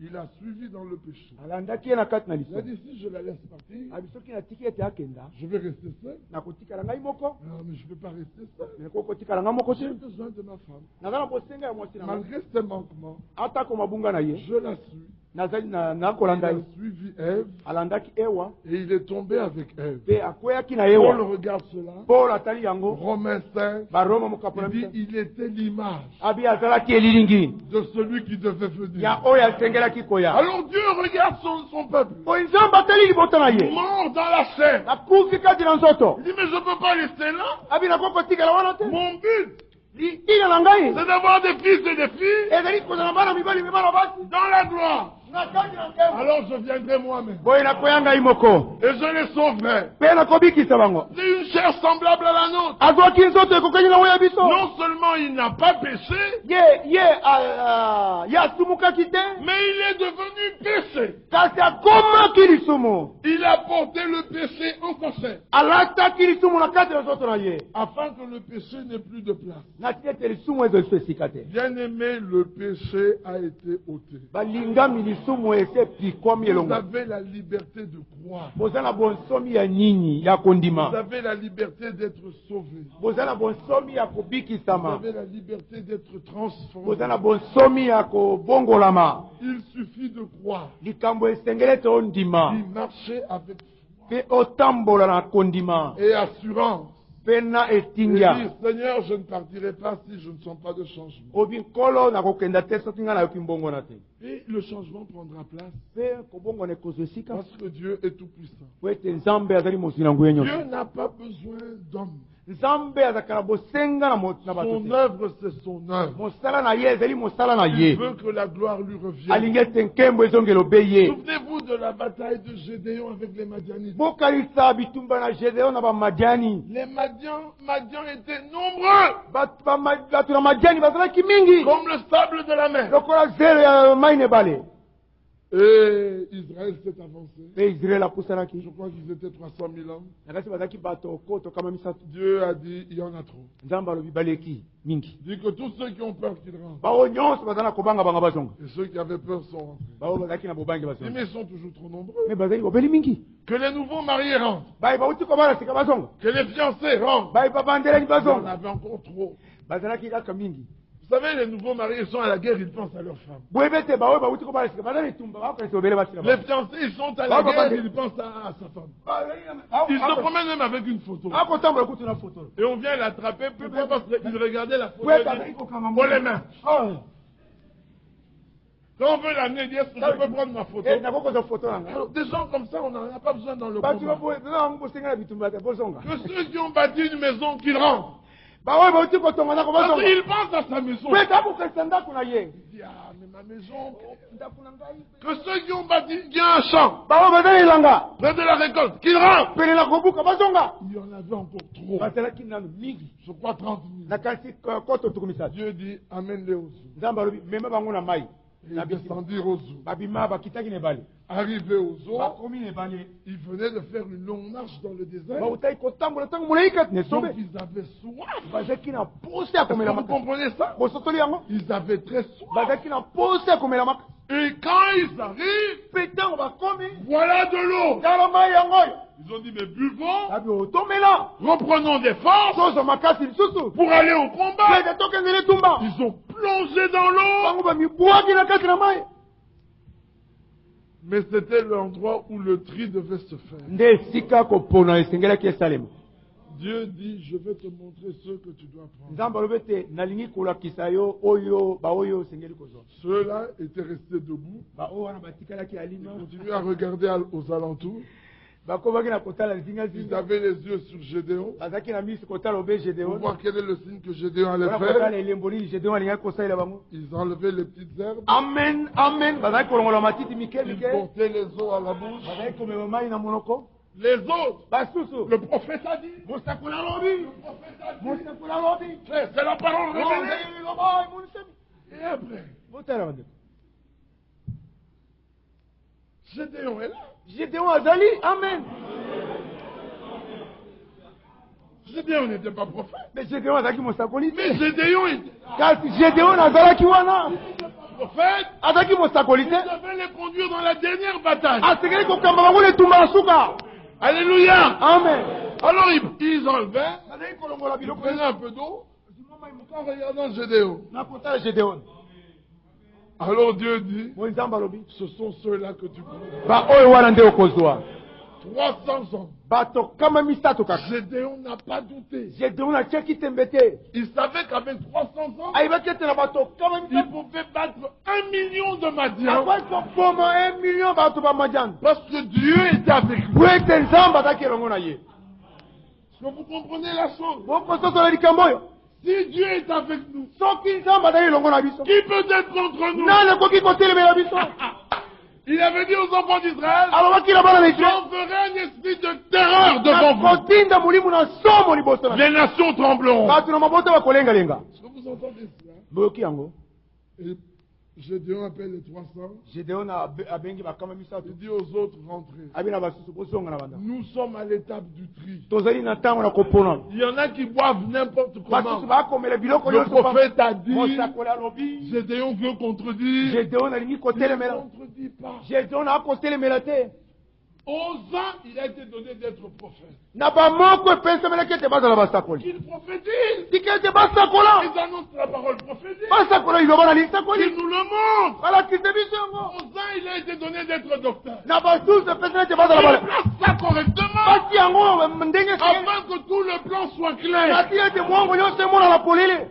Il a suivi dans le péché. Alandaki ye na kati na Il a liso. dit, si je la laisse partir, Abi soki natiki ete akenda je vais rester seul. nakotikala ngai moko. Non, mais je ne peux pas rester seul. Nako kotikala ngai moko J'ai te. besoin de ma femme. Naza na bosenga ya mwasi na ngai. Malgré ses manquements, Atako mabunga na ye. je la suis. Nazali na Il nakolanda a ye. suivi Ève Alandaki Ewa et il est tombé avec Ève. pe akweyaki na Paul Ewa. regarde cela. Paul atali yango. Romains 5. Baroma Il mokapola dit, misa. il était l'image Abi azalaki elilingi de celui qui devait venir. ya oyo asengelaki koya. Alors Dieu regarde son peuple, Oyo Nzambe atali libota na ye. mort dans la chair. Nakufi kati na nzoto. Il dit, mais je ne peux pas rester là. Abi nako kotikala wana te. Mon but, Litina na ngai. c'est d'avoir des fils et des filles Ezali kozala bana mibali mibala basi. dans la gloire. Na kati na nkembo. Alors je viendrai moi-même Boye nakoya ngai moko. et je les sauverai. Pe nakobikisa bango. C'est une chair semblable à la nôtre. Azwaki nzoto ekokani na oyo ya biso. Non seulement il n'a pas péché, Ye asumukaki te. mais il est devenu péché. Kasi akomaki lisumu. Il a porté le péché en sa chair, Alataki lisumu na kati na nzoto na ye. afin que le péché n'ait plus de place. Nati ete lisumu ezoliso esika te. Bien-aimé, le péché a été ôté. Balingami lisumu ese pikwami Vous elongo. avez la liberté de croire. Boza na bonsomi ya nini ya Vous kondima. avez la liberté d'être sauvé. Boza na bonsomi ya Vous kobikisama. avez la liberté d'être transformé. Boza na bonsomi ya kobongolama. Il suffit de croire. Likambo esengeli te ondima. Il marchait avec foi Pe otambola na kondima. et assurance. Pe na Et etingia. dire, Seigneur, je ne partirai pas si je ne sens pas de changement. Obi nkolo na kokenda te soki nga nayoki mbongo na te. Et le changement prendra place Pe kobongona ekozwa esika. parce que Dieu est tout-puissant. Po ete nzambe azali mosi na nguya nyonso. Dieu n'a pas besoin d'homme. Nzambe azalaka na bosenga na bato Son te. œuvre, c'est son œuvre. Mosala na ye ezali mosala na Il ye. veut que la gloire lui revienne. Alingi ete nkembo ezongela obe ye. Souvenez-vous de la bataille de Gédéon avec les Madianites. bokalisa bitumba na Gedeon na bamadiani. Les Madians étaient nombreux, Bato na madiani bazalaki mingi comme le sable de la mer. lokola zelo ya mai na ebale. Et Israël s'est avancé. Pe Israël apusanaki. Je crois qu'ils étaient 300 000 ans. Nakasi bazaki bato koto kama misato. Dieu a dit, il y en a trop. Nzamba lobi baleki mingi. Il dit que tous ceux qui ont peur qu'ils rentrent. Bawo nyonso bazana kobanga banga bazonga. Et ceux qui avaient peur sont rentrés. Bawo bazaki na bobangi Il dit, bazonga. mais ils sont toujours trop nombreux. Mais bazali bobeli mingi. Que les nouveaux mariés rentrent. Bayi bauti kobala sika bazonga. Que les fiancés rentrent. Bayi babandela Il y en bazonga. avait encore trop. Bazalaki kaka mingi. Vous savez, les nouveaux mariés sont à la guerre, ils pensent à leurs femmes. Bwebete bawe bauti kobala sika bazali tumba bako sobele basika. Les fiancés, ils sont à la guerre, ils pensent à sa femme. Ils se promènent même avec une photo. Ako tambo kutu na photo. Et on vient l'attraper. Pourquoi? Parce qu'ils regardaient la photo. Ouais, bazali kokanga Pour les mains. Oh. Quand on veut l'amener, dire, est-ce que je peux prendre ma photo? Eh, nako ko photo nanga. Alors, des gens comme ça, on n'en a pas besoin dans le Batu combat. bo na ngo singa bitumba ta bozonga. Que ceux qui ont bâti une maison, qu'ils rentrent. Bawe bauti kotonga na ko Parce bazonga. qu'ils pensent à sa maison. Ouais, tabu kesanda kuna ye. Il dit, ah, mais ma maison. Ndakuna ngai. Que ceux qui ont bâti, il y a un champ, Bawe bazali langa. près de la récolte, qu'ils rentrent. Pele na kobuka bazonga. Il y en avait encore trop. Bazalaki nanu mingi. Je crois 30 000. Na kasi koto tukumisa. Dieu dit, amène-les aux eaux. Nzamba lobi mema bango na mai. Ils descendirent aux eaux. Babima bakitaki ne bale. Arrivés aux eaux, Bakomi ne bale. ils venaient de faire une longue marche dans le désert. Bautai kotambola tango mulaikat ne Donc sobe. ils avaient soif. Bazaki na pose Est-ce akomela que vous maka. comprenez ça? Bosotoli yango. Ils avaient très soif. Bazaki na pose akomela maka. Et quand ils arrivent, Petango bakomi. voilà de l'eau. Tala mai yango. Ils ont dit, mais buvons, Abi otomela. reprenons des forces Sozo makasi lisusu. pour aller au combat. Pede tokengele tumba. Ils ont plongé dans l'eau. Bango bamibwaki na kati na mai. Mais c'était l'endroit où le tri devait se faire. Nde sika kopona esengelaki esalema. Dieu dit, je vais te montrer ce que tu dois prendre. Nzamba lobete nalingi kolakisa yo oyo ba oyo sengeli kozwa. Ceux-là étaient restés debout. Ba oyo wana batikalaki alima. Ils continuaient à regarder aux alentours. Bakomaki na kotala zinga Ils zinga. avaient les yeux sur Gédéon. Bazaki na misi kotala obe Pour Gédéon. voir quel est le signe que Gédéon allait Wana faire. kotala elembo nini Gédéon alinga kosalela bango. Ils enlevaient les petites herbes. Amen, amen. Bazaki kolongola matiti mike Ils mike. portaient les eaux à la bouche. Bazaki komema mai na monoko. Les autres, Basusu. le prophète a dit. Mosakola lobi. Le prophète a dit. Mosakola lobi. Frère, c'est la parole révélée. Et après, Botala bande. Gédéon est là. Gédéon azali, amen. Gédéon n'était pas prophète. Mais Gédéon azaki mosakoli. Mais Gédéon était Kasi Gédéon azalaki wana. prophète. Azaki mosakoli te. Il devait les conduire dans la dernière bataille. Asengeli kokamba bango le tumba na suka. Alléluia. Amen. Alors ils enlevaient, Bazaki kolongola ils biloko prenaient un peu d'eau en regardant Gédéon. na kotala Gédéon. Alors Dieu dit, Mo nzamba lobi. ce sont ceux-là que tu prends. Ba oyo wana nde okozwa. 300 ans. Bato kama misato kaka. Gédéon n'a pas douté. Gédéon atiaki tembe te. Il savait qu'avec 300 ans, Ayebaki ete na bato kama il misato. pouvait battre 1 million de Madians. Akwai kokoma 1 million bato ba madian. Parce que Dieu était avec lui. Po ete nzamba azaki elongo na ye. Est-ce que vous comprenez la chose? Bokososola likambo oyo. Si Dieu est avec nous, Soki nzamba azali elongo na biso. qui peut être contre nous? Nani akoki kotelemela biso? Il avait dit aux enfants d'Israël, Alobaki na bana na Israele. j'enverrai un esprit de terreur devant vous. Nakotinda molimo na somo liboso na Les nations trembleront. bato na mabota bakolengalenga. Est-ce que vous entendez cela? Boyoki yango. Et Gédéon appelle les 300. Gédéon abengi bakama misato. Il dit aux autres, rentrez. Abi na basusu bozonga na banda. Nous sommes à l'étape du tri. Tozali na ntango na kopona. Il y en a qui boivent n'importe Basusu comment. bakomela biloko Le nyonso. prophète a dit, Mosakola lobi. Gédéon veut contredire. Gédéon alingi Il ne kotelemela. contredit pas. Gédéon akotelemela te. Aux uns, il a été donné d'être prophète. Na bamoko epesemelaki ete bazala basakoli. Qu'il prophétise. tika ete basakola. Ils annoncent la parole prophétique. Basakola liloba na lisakoli. Il nous le montre. balakise biso yango. Aux uns, il a été donné d'être docteur. Na basusu epeseli ete bazala Il bala. place ça correctement. bati yango ndenge Afin que tout le plan soit clair. nati ete mwango nyonso emonana polele.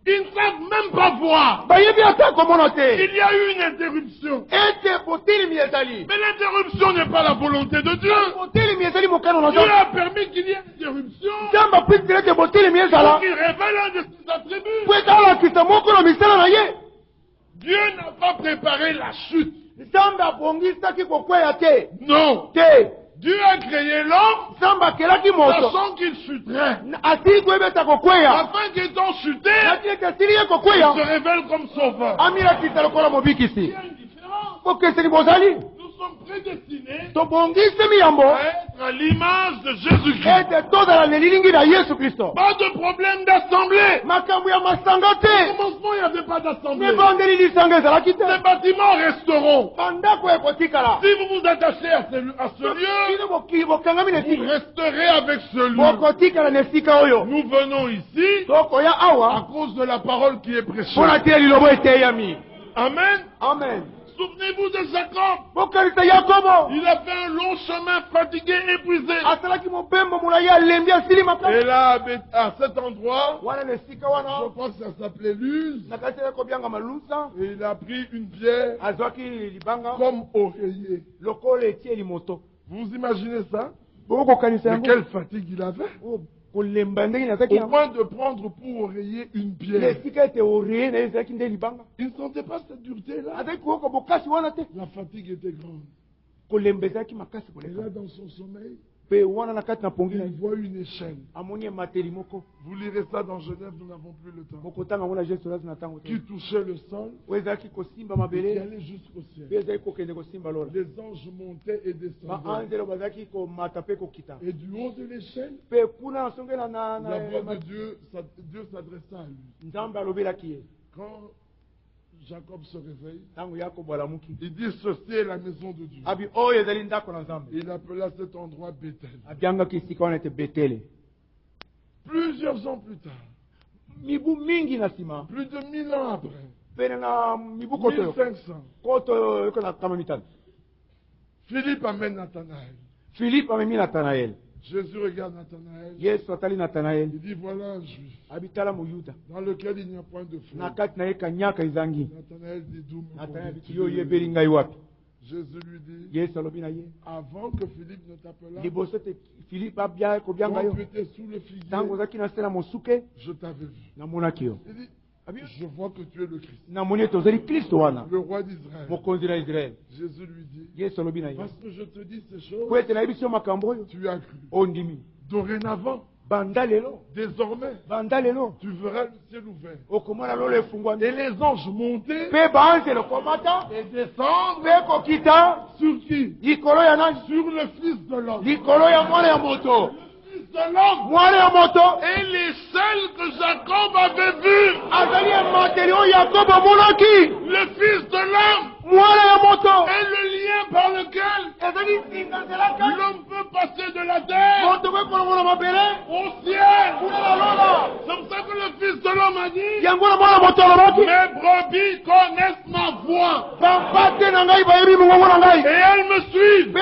Ils ne savent même pas voir. bayebi ata komona te. Il y a eu une interruption. ete botelemi ezali. Mais l'interruption n'est pas la volonté de Dieu. botelemi ezali mokano na Dieu nzambe. a permis qu'il y ait une interruption nzambe apesili ete botelemi pour ezala. qu'il révèle un de ses attributs. po ete alakisa moko na misala na ye. Dieu n'a pas préparé la chute. nzambe abongisaki kokweya te. Non. te. Dieu a créé l'homme nzambe akelaki moto. sachant qu'il chuterait. asili koyebeta kokweya. Afin qu'étant chuté, nati ete asili ye il kokweya. se révèle comme sauveur. amilakisa lokola Il mobikisi. y a une différence. Nous sommes prédestinés à être à l'image de Jésus-Christ. Pas de problème d'assemblée. Au commencement, il n'y avait pas d'assemblée. Les bâtiments resteront. Si vous vous attachez à ce lieu, vous resterez avec ce lieu. Nous venons ici à cause de la parole qui est prêchée. Amen. Amen. Souvenez-vous de Jacob. Il a fait un long chemin fatigué, épuisé. Et là, à cet endroit, je crois que ça s'appelait Luz. Et il a pris une pierre comme oreiller. Vous imaginez ça? Mais quelle fatigue il avait? Au point de prendre pour oreiller une pierre. Il ne sentait pas cette dureté-là. La fatigue était grande. Et là, dans son sommeil, il voit une échelle. Vous lirez ça dans Genève, nous n'avons plus le temps. Qui touchait le sol et qui allait jusqu'au ciel. Les anges montaient et descendaient. Et du haut de l'échelle, la voix de Dieu s'adressa à lui. Quand Jacob se réveille, il dit ceci est la maison de Dieu. Il appela cet endroit Bethel. Plusieurs ans plus tard, plus de 1000 ans après, 1500, Philippe amène Nathanaël. Jésus regarde Nathanaël. Il dit voilà un juif dans lequel il n'y a point de fraude. Nathanaël dit d'où me connais-tu? Jésus lui dit avant que Philippe ne t'appelât, quand tu étais sous le figuier, je t'avais vu. Il dit je vois que tu es le Christ, le roi d'Israël. Jésus lui dit parce que je te dis ces choses, tu as cru. Dorénavant, désormais, tu verras le ciel ouvert et les anges monter et descendre sur qui? Sur le Fils de l'homme. Et les celles que Jacob avait vues, le Fils de l'homme est le lien par lequel l'homme peut passer de la terre au ciel. C'est pour ça que le Fils de l'homme a dit mes brebis connaissent ma voix et elles me suivent.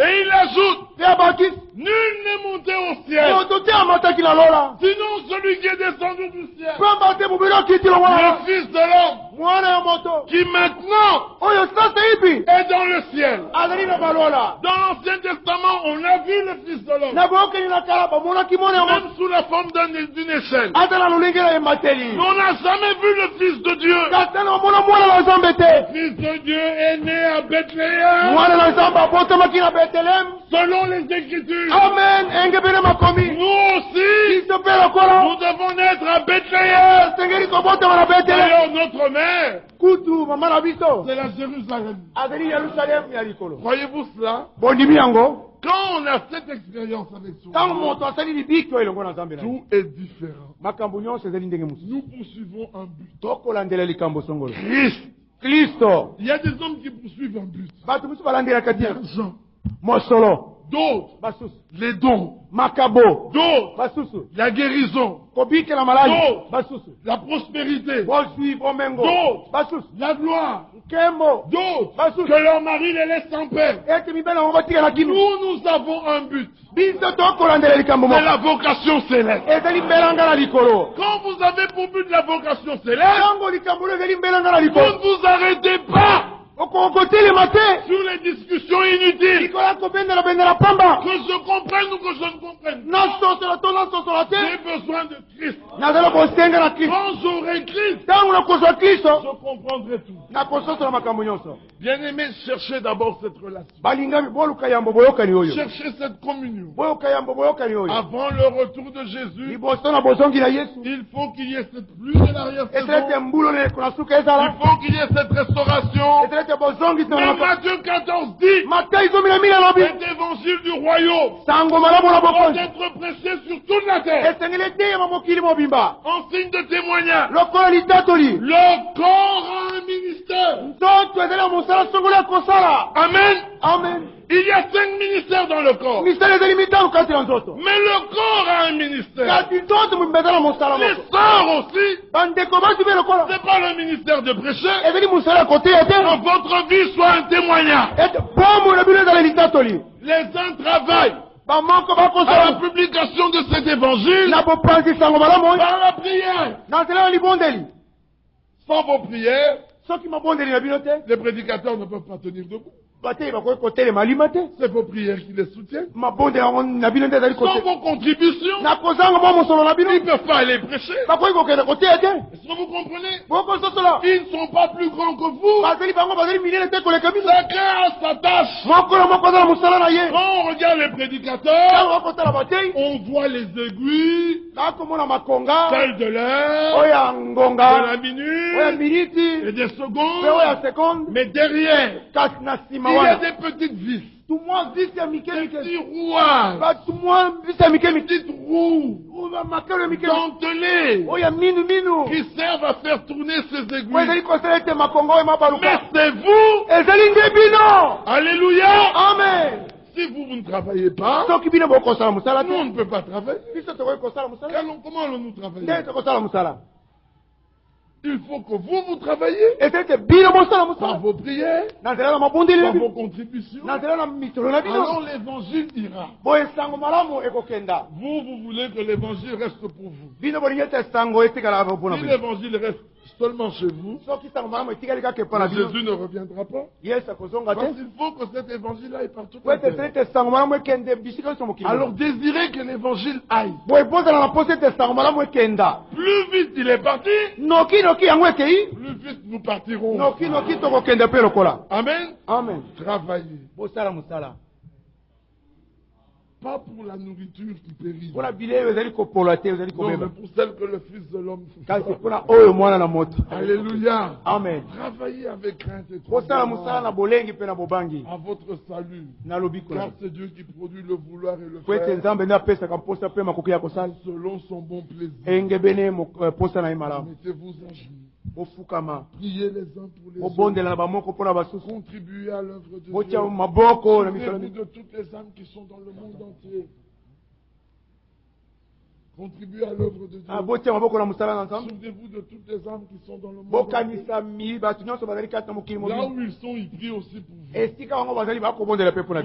Et il ajoute nul n'est monté au ciel, sinon celui qui est descendu du ciel, le Fils de l'homme, qui maintenant est dans le ciel. Dans l'Ancien Testament, on a vu le Fils de l'homme, même sous la forme d'une échelle. Mais on n'a jamais vu le Fils de Dieu. Le Fils de Dieu est né à Bethléem, selon les Écritures. Amen. Nous aussi, nous devons naître à Bethléem. D'ailleurs, notre mère, c'est la Jérusalem. Croyez-vous cela? Quand on a cette expérience avec soi, tout est différent. Nous poursuivons un but. Christ. Il y a des hommes qui poursuivent un but. L'argent. D'autres, les dons. D'autres, la guérison. D'autres, la prospérité. D'autres, la gloire. D'autres, que leur mari les laisse en paix. Nous avons un but. C'est la vocation céleste. Quand vous avez pour but la vocation céleste, vous ne vous arrêtez pas sur les discussions inutiles. Que je comprenne ou que je ne comprenne pas. J'ai besoin de Christ. Quand j'aurai Christ, je comprendrai tout. Bien aimé, cherchez d'abord cette relation. Cherchez cette communion. Avant le retour de Jésus, il faut qu'il y ait cette pluie de l'arrière-saison. Il faut qu'il y ait cette restauration. Mais Matthieu 14 dit, cet évangile du royaume doit être prêché sur toute la terre en signe de témoignage. Le corps a un ministère. Amen. Il y a 5 ministères dans le corps. Mais le corps a un ministère. Les sœurs aussi. C'est pas le ministère de prêcher. Que votre vie soit un témoignage. Les uns travaillent à la publication de cet évangile par la prière. Sans vos prières, les prédicateurs ne peuvent pas tenir debout. C'est vos prières qui les soutiennent. Sans vos contributions, ils ne peuvent pas aller prêcher. Est-ce que vous comprenez? Ils ne sont pas plus grands que vous. Chacun a sa tâche. Quand on regarde les prédicateurs, on voit les aiguilles, celles de l'heure, de la minute et des secondes. Mais derrière, il y a des petites vis, des petits rouages, des petites roues dentelées qui servent à faire tourner ces aiguilles. Mais c'est vous. Alléluia. Amen. Si vous ne travaillez pas, nous on ne peut pas travailler. Comment allons-nous travailler? Il faut que vous travaillez par vos prières, par vos contributions. Alors l'évangile ira. Vous voulez que l'évangile reste pour vous. Si l'évangile reste seulement chez vous, Jésus ne reviendra pas. Parce qu'il faut que cet évangile aille partout. Alors désirez que l'évangile aille. Plus vite il est parti, plus vite nous partirons. Amen. Amen. Travaillez. Pas pour la nourriture qui périt. Non, mais pour celle que le Fils de l'homme fait. Alléluia. Amen. Travaillez avec crainte et tremblement à votre salut. Car c'est Dieu qui produit le vouloir et le faire selon son bon plaisir. Mettez-vous à genoux. Priez les uns pour les autres. Contribuez à l'œuvre de Dieu. Souvenez-vous de toutes les âmes qui sont dans le monde entier. Contribuez à l'œuvre de Dieu. Souvenez-vous de toutes les âmes qui sont dans le monde entier. Là où ils sont, ils prient aussi pour vous.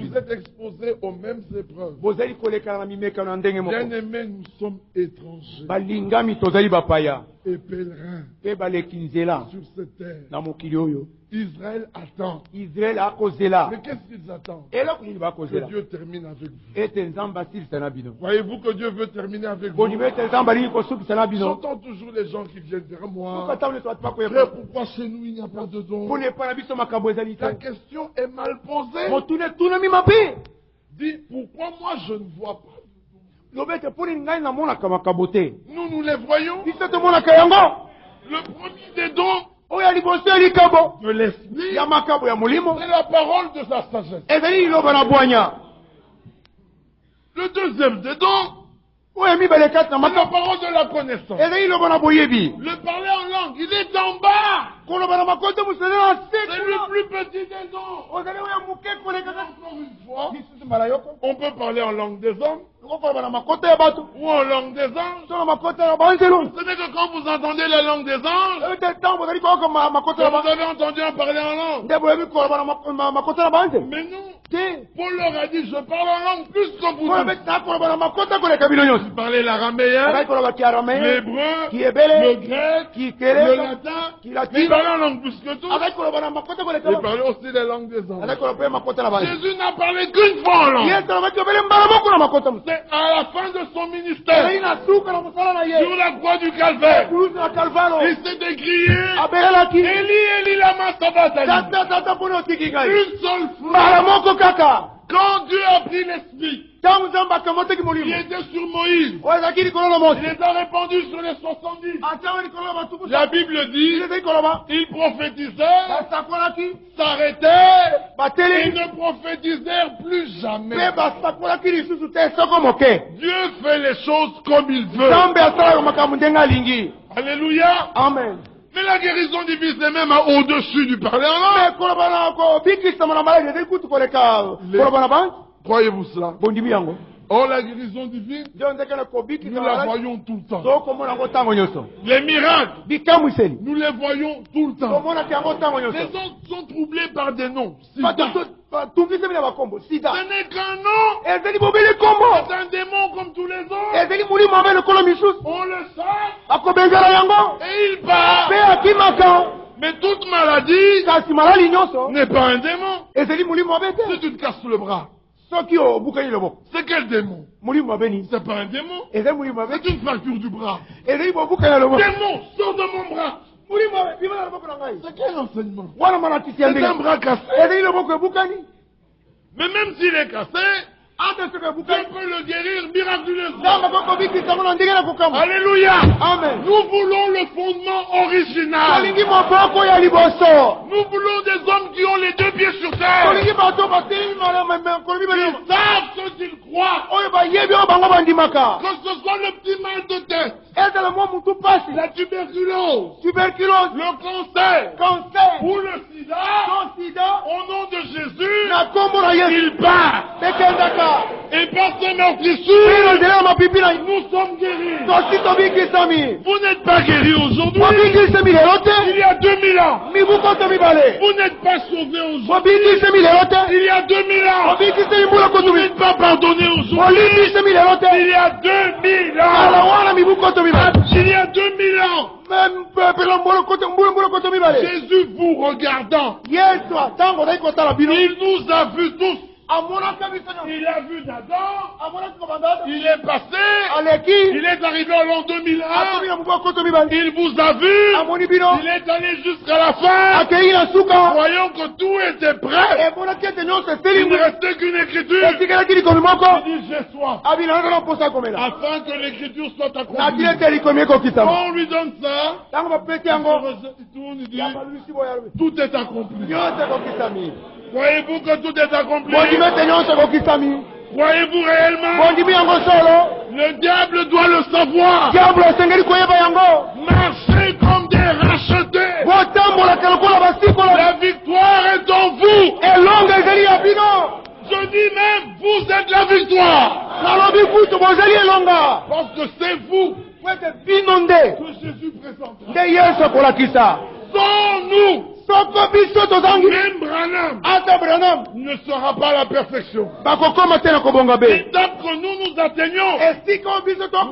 Vous êtes exposés aux mêmes épreuves. Bien aimés, nous sommes étrangers et pèlerins sur cette terre. Israël attend. Mais qu'est-ce qu'ils attendent? Que Dieu termine avec vous. Voyez-vous que Dieu veut terminer avec vous? J'entends toujours les gens qui viennent vers moi. Frère, pourquoi chez nous il n'y a pas de don? La question est mal posée. Dis, pourquoi moi je ne vois pas de don? Nous les voyons. Le premier des dons de l'esprit, c'est la parole de sa sagesse. Le deuxième des dons, c'est la parole de la connaissance. Le parler en langue, il est en bas. C'est le plus petit des dons. Encore une fois, on peut parler en langue des hommes ou en langue des anges. Ce n'est que quand vous entendez la langue des anges que vous avez entendu en parler en langue. Mais nous, Paul leur a dit, je parle en langue plus que vous. Vous parlez l'araméen, l'hébreu, le grec, le latin. Il parlait en langue plus que tout. Il parlait aussi les langues des anges. Jésus n'a parlé qu'une fois en langue. Mais à la fin de son ministère, sur la croix du Calvaire, il s'est écrié Eli lama sabachthani. Une seule fois, quand Dieu a pris l'esprit qui était sur Moïse, il les a répandus sur les 70. La Bible dit, ils prophétisèrent, s'arrêtèrent et ne prophétisèrent plus jamais. Dieu fait les choses comme il veut. Alléluia. Amen. Mais la guérison divine, c'est même au-dessus du parler en langue. Croyez-vous cela? Oh, la guérison divine, nous la voyons tout le temps. Les miracles, nous les voyons tout le temps. Les gens sont troublés par des noms. Ce n'est qu'un nom. C'est un démon comme tous les autres. On le sait. Et il part. Mais toute maladie n'est pas un démon. Si tu te casses le bras, c'est quel démon? C'est pas un démon. C'est une fracture du bras. Démon, sors de mon bras. C'est quel enseignement? C'est un bras cassé. Mais même s'il est cassé, Dieu peut le guérir miraculeusement. Alléluia. Amen. Nous voulons le fondement original. Nous voulons des hommes qui ont les deux pieds sur terre. Ils savent ce qu'ils croient. Que ce soit le petit mal de tête, la tuberculose, le cancer ou le sida, au nom de Jésus, il part. Et par ces meurtrissures, nous sommes guéris. Vous n'êtes pas guéris aujourd'hui. Il y a 2000 ans. Vous n'êtes pas sauvés aujourd'hui. Il y a 2000 ans. Vous n'êtes pas pardonnés aujourd'hui. Il y a 2000 ans. Il y a 2000 ans. Jésus vous regardant, il nous a vus tous. Il a vu d'Adam, il est passé, il est arrivé en l'an 2001, il vous a vu, il est allé jusqu'à la fin, voyant que tout était prêt, il ne restait qu'une écriture, il dit j'ai soif, afin que l'écriture soit accomplie. Quand on lui donne ça, il dit, tout est accompli. Croyez-vous que tout est accompli? Croyez-vous réellement? Le diable doit le savoir. Marchez comme des rachetés. La victoire est en vous. Je dis même, vous êtes la victoire. Parce que c'est vous que Jésus présentera. Sans nous, même Branham ne sera pas la perfection. L'étape que nous atteignons,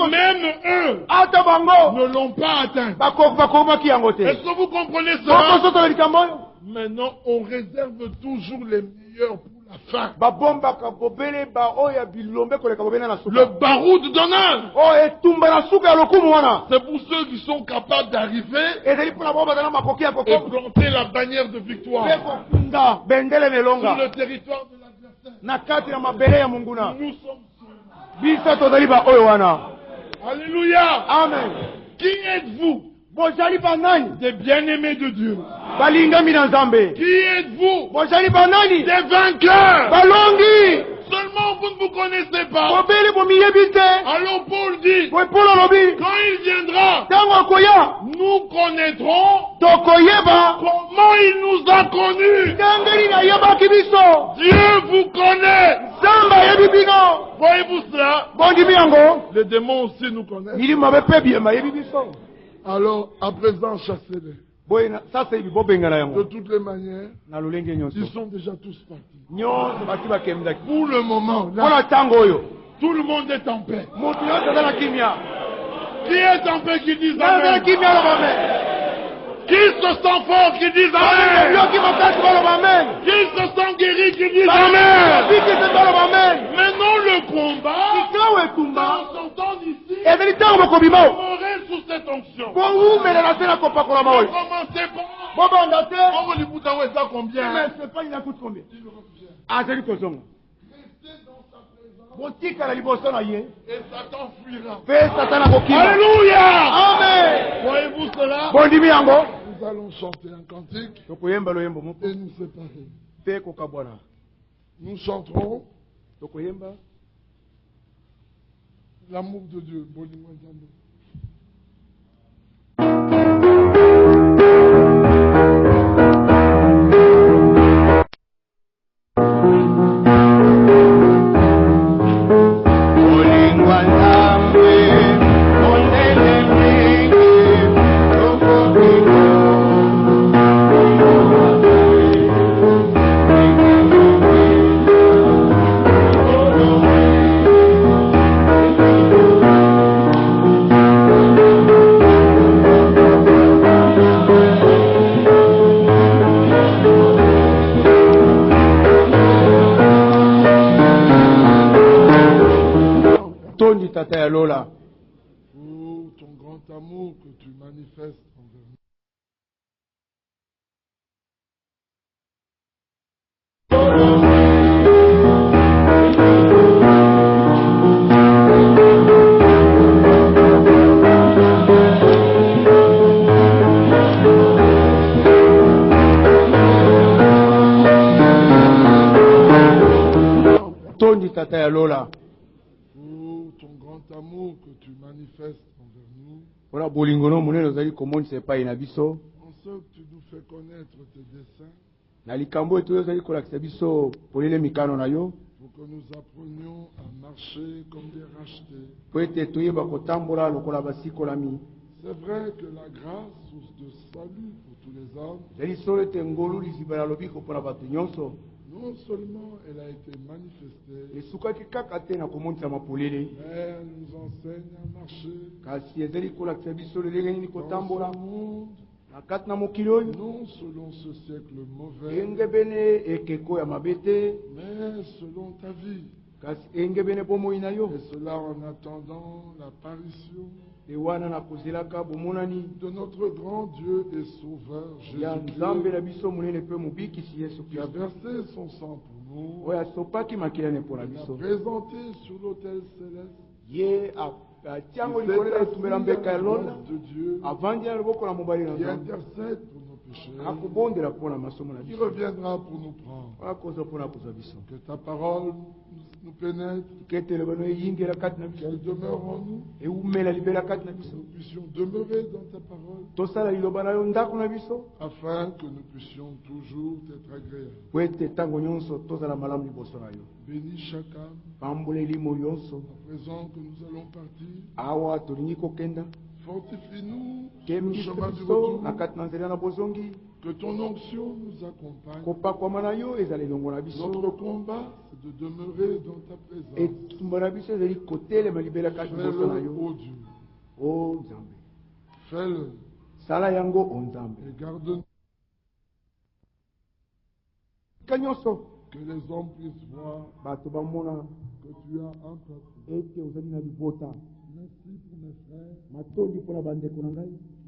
même eux ne l'ont pas atteint. Est-ce que vous comprenez cela? Maintenant, on réserve toujours les meilleurs pour la fin. Le baroud d'honneur. C'est pour ceux qui sont capables d'arriver et planter la bannière de victoire sur le territoire de l'adversaire. Nous sommes Alléluia. Amen. Qui êtes-vous? Des bien-aimés de Dieu. Qui êtes-vous? Des vainqueurs. Seulement vous ne vous connaissez pas. Alors Paul dit, quand il viendra, nous connaîtrons comment il nous a connus. Dieu vous connaît. Voyez-vous cela? Les démons aussi nous connaissent. Alors, à présent, chassez-les. De toutes les manières, ils sont déjà tous partis. Pour le moment, là, tout le monde est en paix. Qui est en paix qui dit Amen? Qui se sent fort qui dit Amen? Qui se sent guéri qui dit Amen? Maintenant le combat en sortant d'ici, demeurer sous cette onction. Commencez par. On lui dit ça combien? Mais c'est pas, il a coûté combien? Ah, c'est lui qui sonne. Restez dans sa présence. Et Satan fuira. Alléluia! Amen! Voyez-vous cela? Nous allons chanter un cantique et nous séparer. Nous chanterons l'amour de Dieu. Pour ton grand amour que tu manifestes envers nous. Pour ton grand amour que tu manifestes envers nous. En ce que tu nous fais connaître tes desseins. Pour que nous apprenions à marcher comme des rachetés. C'est vrai que la grâce, source de salut pour tous les hommes, non seulement elle a été manifestée, mais elle nous enseigne à marcher dans ce monde, non selon ce siècle mauvais, mais selon ta vie. Et cela en attendant l'apparition de notre grand Dieu et Sauveur Jésus-Christ, qui a versé son sang pour nous, qui a présenté sur l'autel céleste, de Dieu, qui intercède pour nos péchés, qui reviendra pour nous prendre. Que ta parole nous pénètre, qu'elle demeure en nous, que nous puissions demeurer dans ta parole, afin que nous puissions toujours être agréables. Bénis chaque âme, à présent que nous allons partir. Fortifie-nous sur le chemin du retour. Que ton onction nous accompagne. Notre combat, c'est de demeurer dans ta présence. Fais-le, ô Dieu. Fais-le. Et garde-nous. Que les hommes puissent voir que tu as un peuple. Merci pour mes frères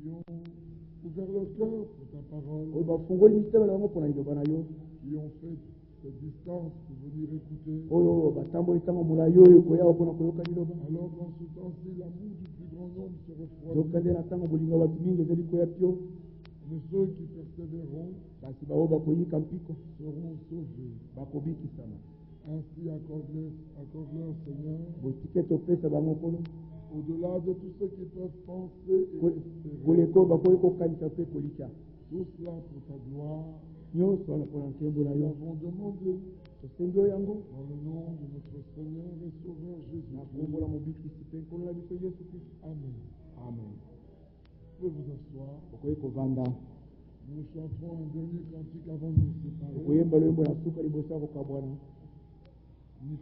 qui ont ouvert leur cœur pour ta parole, qui ont fait cette distance pour venir écouter. Alors dans ce temps-ci, l'amour du plus grand nombre se refroidit. Mais ceux qui persévéreront seront sauvés. Ainsi accorde-leur, Seigneur, au-delà de tout ce qu'ils peuvent penser et espérer, tout cela pour ta gloire. Nous avons demandé dans le nom de notre Seigneur et Sauveur Jésus-Christ. Amen. Amen. Vous pouvez vous asseoir. Nous chanterons un dernier cantique avant de nous séparer. Ni